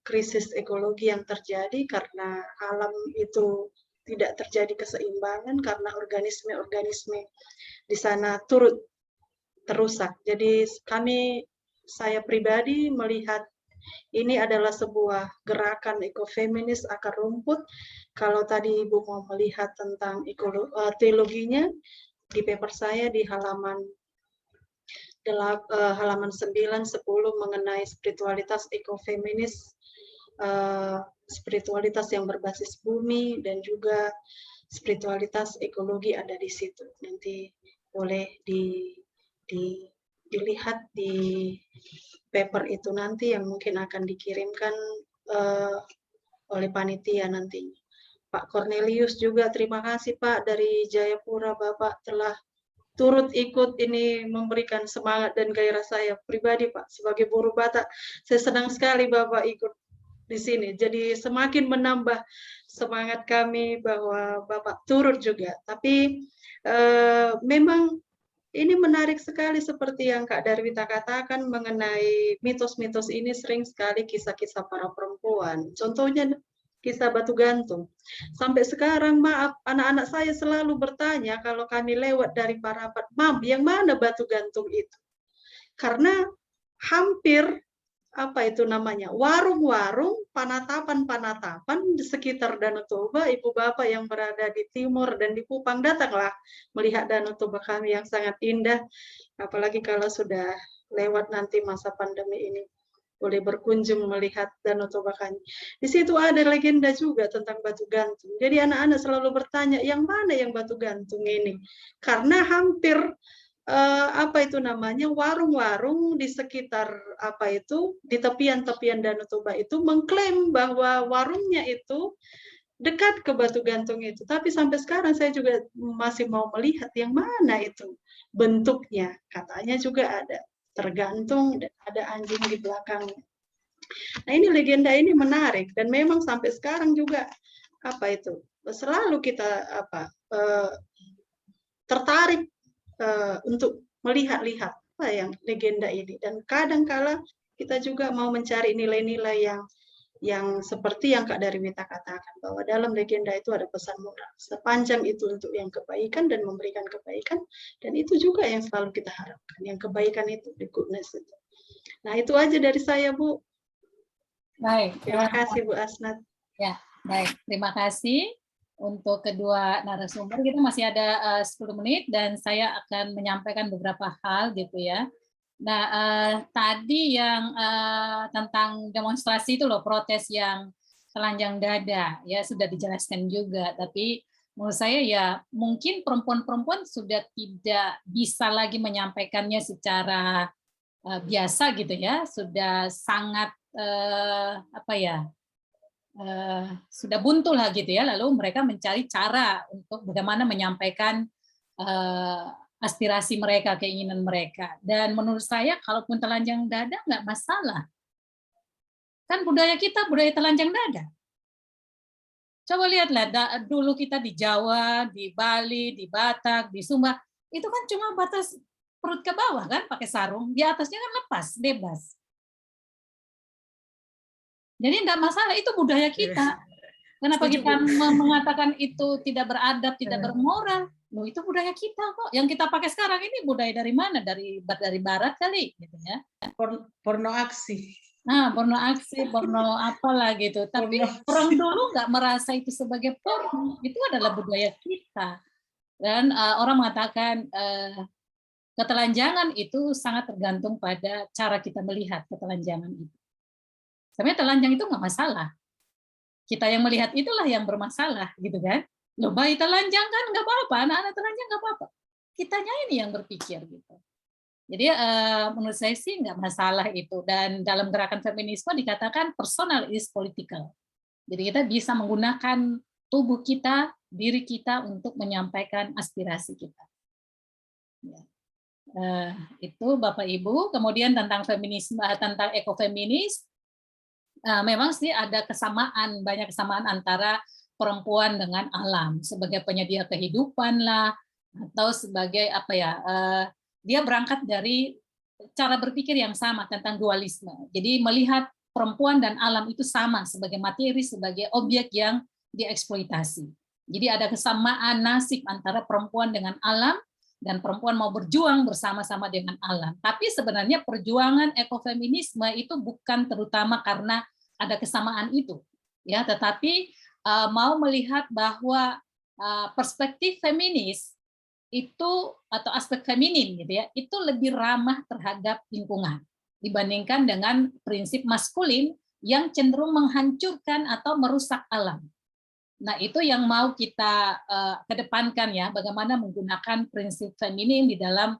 krisis ekologi yang terjadi karena alam itu tidak terjadi keseimbangan karena organisme-organisme di sana turut terusak. Jadi saya pribadi melihat ini adalah sebuah gerakan ekofeminis akar rumput. Kalau tadi Ibu mau melihat tentang teologinya, di paper saya di halaman 9, 10 mengenai spiritualitas ekofeminis, spiritualitas yang berbasis bumi, dan juga spiritualitas ekologi ada di situ. Nanti boleh dilihat di paper itu nanti yang mungkin akan dikirimkan oleh panitia nantinya. Pak Cornelius juga terima kasih Pak dari Jayapura, Bapak telah turut ikut ini memberikan semangat dan gairah saya pribadi Pak sebagai buruh Batak. Saya senang sekali Bapak ikut di sini. Jadi semakin menambah semangat kami bahwa Bapak turut juga. Tapi memang ini menarik sekali seperti yang Kak Darwita katakan mengenai mitos-mitos ini, sering sekali kisah-kisah para perempuan. Contohnya kisah batu gantung. Sampai sekarang maaf, anak-anak saya selalu bertanya kalau kami lewat dari Parapat, Mam, yang mana batu gantung itu? Karena hampir warung-warung, panatapan di sekitar Danau Toba, ibu bapak yang berada di timur dan di Kupang, datanglah melihat Danau Toba kami yang sangat indah, apalagi kalau sudah lewat nanti masa pandemi ini, boleh berkunjung melihat Danau Toba kami. Di situ ada legenda juga tentang batu gantung. Jadi anak-anak selalu bertanya, yang mana yang batu gantung ini? Karena hampir warung-warung di sekitar di tepian-tepian Danau Toba itu mengklaim bahwa warungnya itu dekat ke batu gantung itu. Tapi sampai sekarang saya juga masih mau melihat yang mana itu bentuknya. Katanya juga ada tergantung dan ada anjing di belakangnya. Nah, ini legenda ini menarik dan memang sampai sekarang juga selalu kita tertarik untuk melihat-lihat apa yang legenda ini, dan kadang-kala kita juga mau mencari nilai-nilai yang seperti yang Kak Darwita katakan bahwa dalam legenda itu ada pesan moral sepanjang itu untuk yang kebaikan dan memberikan kebaikan, dan itu juga yang selalu kita harapkan, yang kebaikan itu, the goodness itu. Nah, itu aja dari saya Bu. Baik, terima kasih Bu Asnat. Ya, baik, terima kasih. Untuk kedua narasumber, kita masih ada 10 menit dan saya akan menyampaikan beberapa hal gitu ya. Nah, tadi yang tentang demonstrasi itu loh, protes yang telanjang dada, ya sudah dijelaskan juga. Tapi menurut saya ya mungkin perempuan-perempuan sudah tidak bisa lagi menyampaikannya secara biasa gitu ya, sudah sangat sudah buntu lah gitu ya, lalu mereka mencari cara untuk bagaimana menyampaikan aspirasi mereka, keinginan mereka. Dan menurut saya kalaupun telanjang dada nggak masalah, kan budaya kita budaya telanjang dada. Coba lihatlah dulu kita di Jawa, di Bali, di Batak, di Sumba, itu kan cuma batas perut ke bawah kan, pakai sarung, di atasnya kan lepas, bebas. Jadi enggak masalah, itu budaya kita. Kenapa kita mengatakan itu tidak beradab, tidak bermoral? Loh, itu budaya kita kok. Yang kita pakai sekarang ini budaya dari mana? Dari barat kali, gitu ya. Porno aksi. Porno aksi, porno apalah gitu. Tapi orang dulu nggak merasa itu sebagai porno. Itu adalah budaya kita. Dan orang mengatakan ketelanjangan itu sangat tergantung pada cara kita melihat ketelanjangan itu. Sebenarnya telanjang itu nggak masalah. Kita yang melihat itulah yang bermasalah, gitu kan? Loh, bayi telanjang kan nggak apa-apa, anak-anak telanjang nggak apa-apa. Kitanya ini yang berpikir gitu. Jadi menurut saya sih nggak masalah itu. Dan dalam gerakan feminisme dikatakan personal is political. Jadi kita bisa menggunakan tubuh kita, diri kita untuk menyampaikan aspirasi kita. Ya. Itu Bapak Ibu. Kemudian tentang feminisme, tentang ekofeminis, memang sih ada kesamaan, banyak kesamaan antara perempuan dengan alam sebagai penyedia kehidupan lah, atau sebagai apa ya? Dia berangkat dari cara berpikir yang sama tentang dualisme. Jadi melihat perempuan dan alam itu sama sebagai materi, sebagai objek yang dieksploitasi. Jadi ada kesamaan nasib antara perempuan dengan alam, dan perempuan mau berjuang bersama-sama dengan alam. Tapi sebenarnya perjuangan ekofeminisme itu bukan terutama karena ada kesamaan itu, ya, tetapi mau melihat bahwa perspektif feminis itu atau aspek feminin gitu ya, itu lebih ramah terhadap lingkungan dibandingkan dengan prinsip maskulin yang cenderung menghancurkan atau merusak alam. Nah, itu yang mau kita kedepankan ya, bagaimana menggunakan prinsip feminin di dalam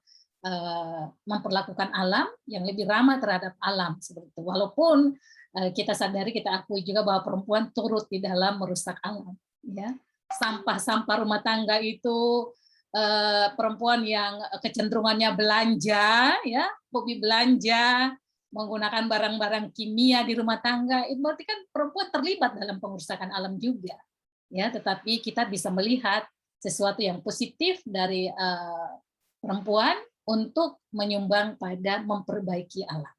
memperlakukan alam yang lebih ramah terhadap alam seperti itu. Walaupun kita sadari, kita akui juga bahwa perempuan turut di dalam merusak alam. Ya, sampah-sampah rumah tangga itu perempuan yang kecenderungannya belanja, ya, hobi belanja, menggunakan barang-barang kimia di rumah tangga, itu berarti kan perempuan terlibat dalam pengurusakan alam juga. Ya, tetapi kita bisa melihat sesuatu yang positif dari perempuan untuk menyumbang pada memperbaiki alam.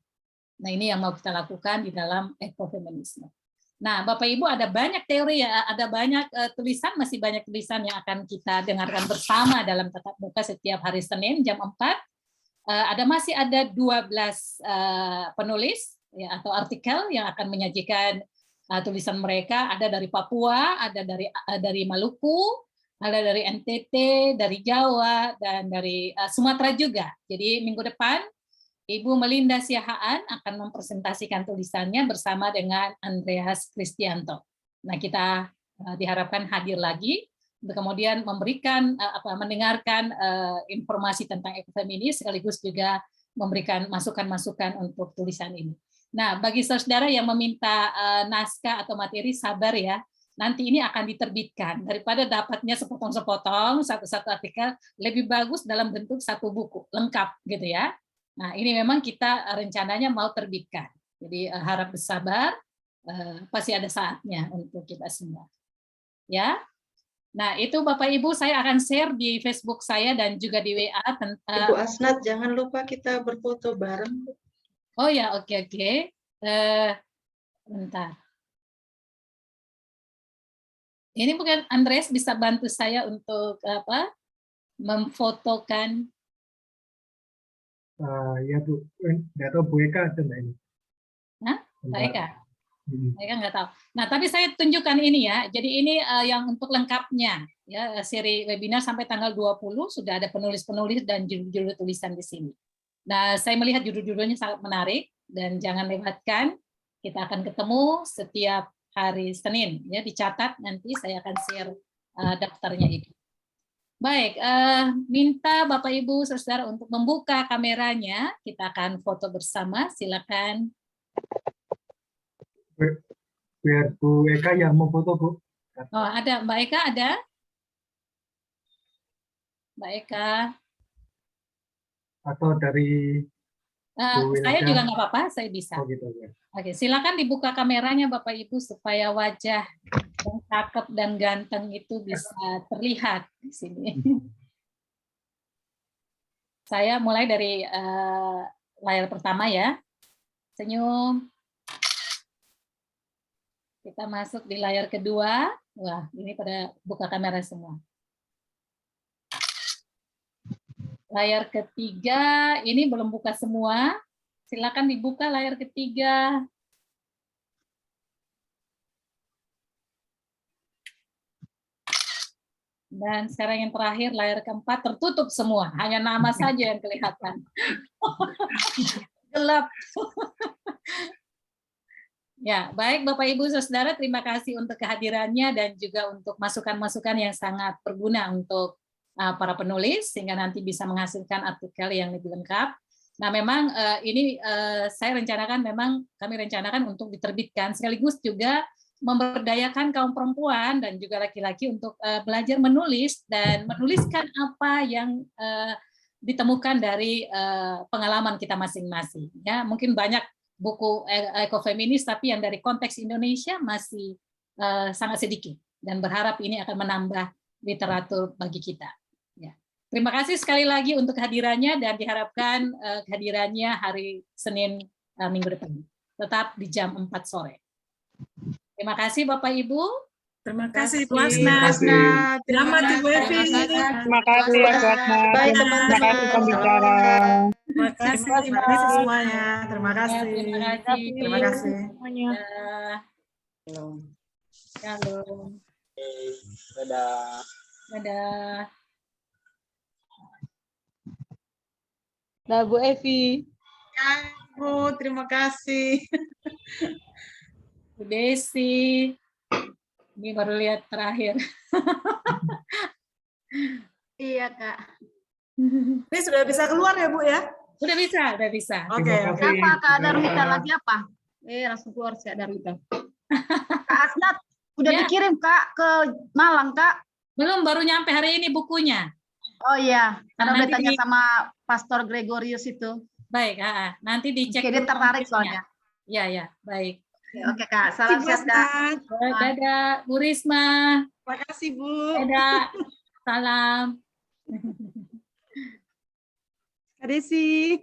Nah, ini yang mau kita lakukan di dalam ekofeminisme. Nah, Bapak Ibu, ada banyak teori ya, ada banyak tulisan, masih banyak tulisan yang akan kita dengarkan bersama dalam tatap muka setiap hari Senin jam 4. Masih ada 12 penulis ya, atau artikel yang akan menyajikan tulisan mereka. Ada dari Papua, ada dari Maluku, ada dari NTT, dari Jawa, dan dari Sumatera juga. Jadi minggu depan Ibu Melinda Siahaan akan mempresentasikan tulisannya bersama dengan Andreas Kristianto. Nah, kita diharapkan hadir lagi untuk kemudian memberikan mendengarkan informasi tentang ekofeminis, sekaligus juga memberikan masukan-masukan untuk tulisan ini. Nah, bagi saudara yang meminta naskah atau materi, sabar ya. Nanti ini akan diterbitkan. Daripada dapatnya sepotong-sepotong, satu-satu artikel, lebih bagus dalam bentuk satu buku, lengkap gitu ya. Nah, ini memang kita rencananya mau terbitkan. Jadi harap bersabar, pasti ada saatnya untuk kita semua. Ya. Nah, itu Bapak Ibu, saya akan share di Facebook saya dan juga di WA tentang Ibu Asnat, jangan lupa kita berfoto bareng. Oh ya, oke. Bentar. Ini mungkin Andres bisa bantu saya untuk memfotokan. Ya Bu, nggak tahu Bu Eka ada nggak ini? Nah, Mbak Eka? Eka nggak tahu. Nah, tapi saya tunjukkan ini ya. Jadi ini yang untuk lengkapnya. Ya, seri webinar sampai tanggal 20 sudah ada penulis-penulis dan judul-judul tulisan di sini. Nah, saya melihat judul-judulnya sangat menarik dan jangan lewatkan. Kita akan ketemu setiap hari Senin. Ya, dicatat nanti saya akan share daftarnya itu. Baik, minta Bapak Ibu Saudara untuk membuka kameranya. Kita akan foto bersama. Silakan. Biar Bu Eka yang mau foto, Bu. Oh, ada Mbak Eka, ada? Mbak Eka. Atau dari saya juga nggak apa-apa, saya bisa. Oh, gitu, ya. Oke, silakan dibuka kameranya Bapak Ibu supaya wajah yang cakep dan ganteng itu bisa terlihat di sini. Saya mulai dari layar pertama ya. Senyum. Kita masuk di layar kedua. Wah, ini pada buka kamera semua. Layar ketiga, ini belum buka semua. Silakan dibuka layar ketiga. Dan sekarang yang terakhir, layar keempat tertutup semua, hanya nama saja yang kelihatan. Gelap. Ya, baik Bapak Ibu Saudara, terima kasih untuk kehadirannya dan juga untuk masukan-masukan yang sangat berguna untuk para penulis sehingga nanti bisa menghasilkan artikel yang lebih lengkap. Nah, memang ini kami rencanakan untuk diterbitkan sekaligus juga memberdayakan kaum perempuan dan juga laki-laki untuk belajar menulis dan menuliskan apa yang ditemukan dari pengalaman kita masing-masing. Ya, mungkin banyak buku ekofeminis, tapi yang dari konteks Indonesia masih sangat sedikit dan berharap ini akan menambah literatur bagi kita. Ya. Terima kasih sekali lagi untuk kehadirannya dan diharapkan kehadirannya hari Senin minggu depan. Tetap di jam 4 sore. Terima kasih Bapak Ibu. Terima kasih Bu Terima Asna. kasih. Selamat Ibu Evi. Terima kasih ya Bu Asna. Baik Terima teman-teman. kasih pembicara. Terima kasih semuanya. Terima kasih. Terima kasih. Terima kasih. Semuanya. Shalom. Dadah. Dadah. Dah Bu Evi. Ya, Bu, terima kasih. Bu Desi. Ini baru lihat terakhir. Iya, Kak. Ini sudah bisa keluar ya Bu ya? Udah bisa, udah bisa. Oke. Terima kasih. Apa Kak Darwita lagi apa? Langsung keluar si Kak Darwita. Kak Asnat, udah Ya. dikirim Kak ke Malang, Kak? Belum, baru nyampe hari ini bukunya. Oh iya, karena udah Nanti tanya di- sama Pastor Gregorius itu. Baik, nanti dicek. Oke, dia dulu tertarik konteksnya. soalnya. Ya, baik. Oke, Kak, salam sehat, Kak. Dadah, Bu Risma. Terima kasih, Bu. Dadah, salam. Kak Desi.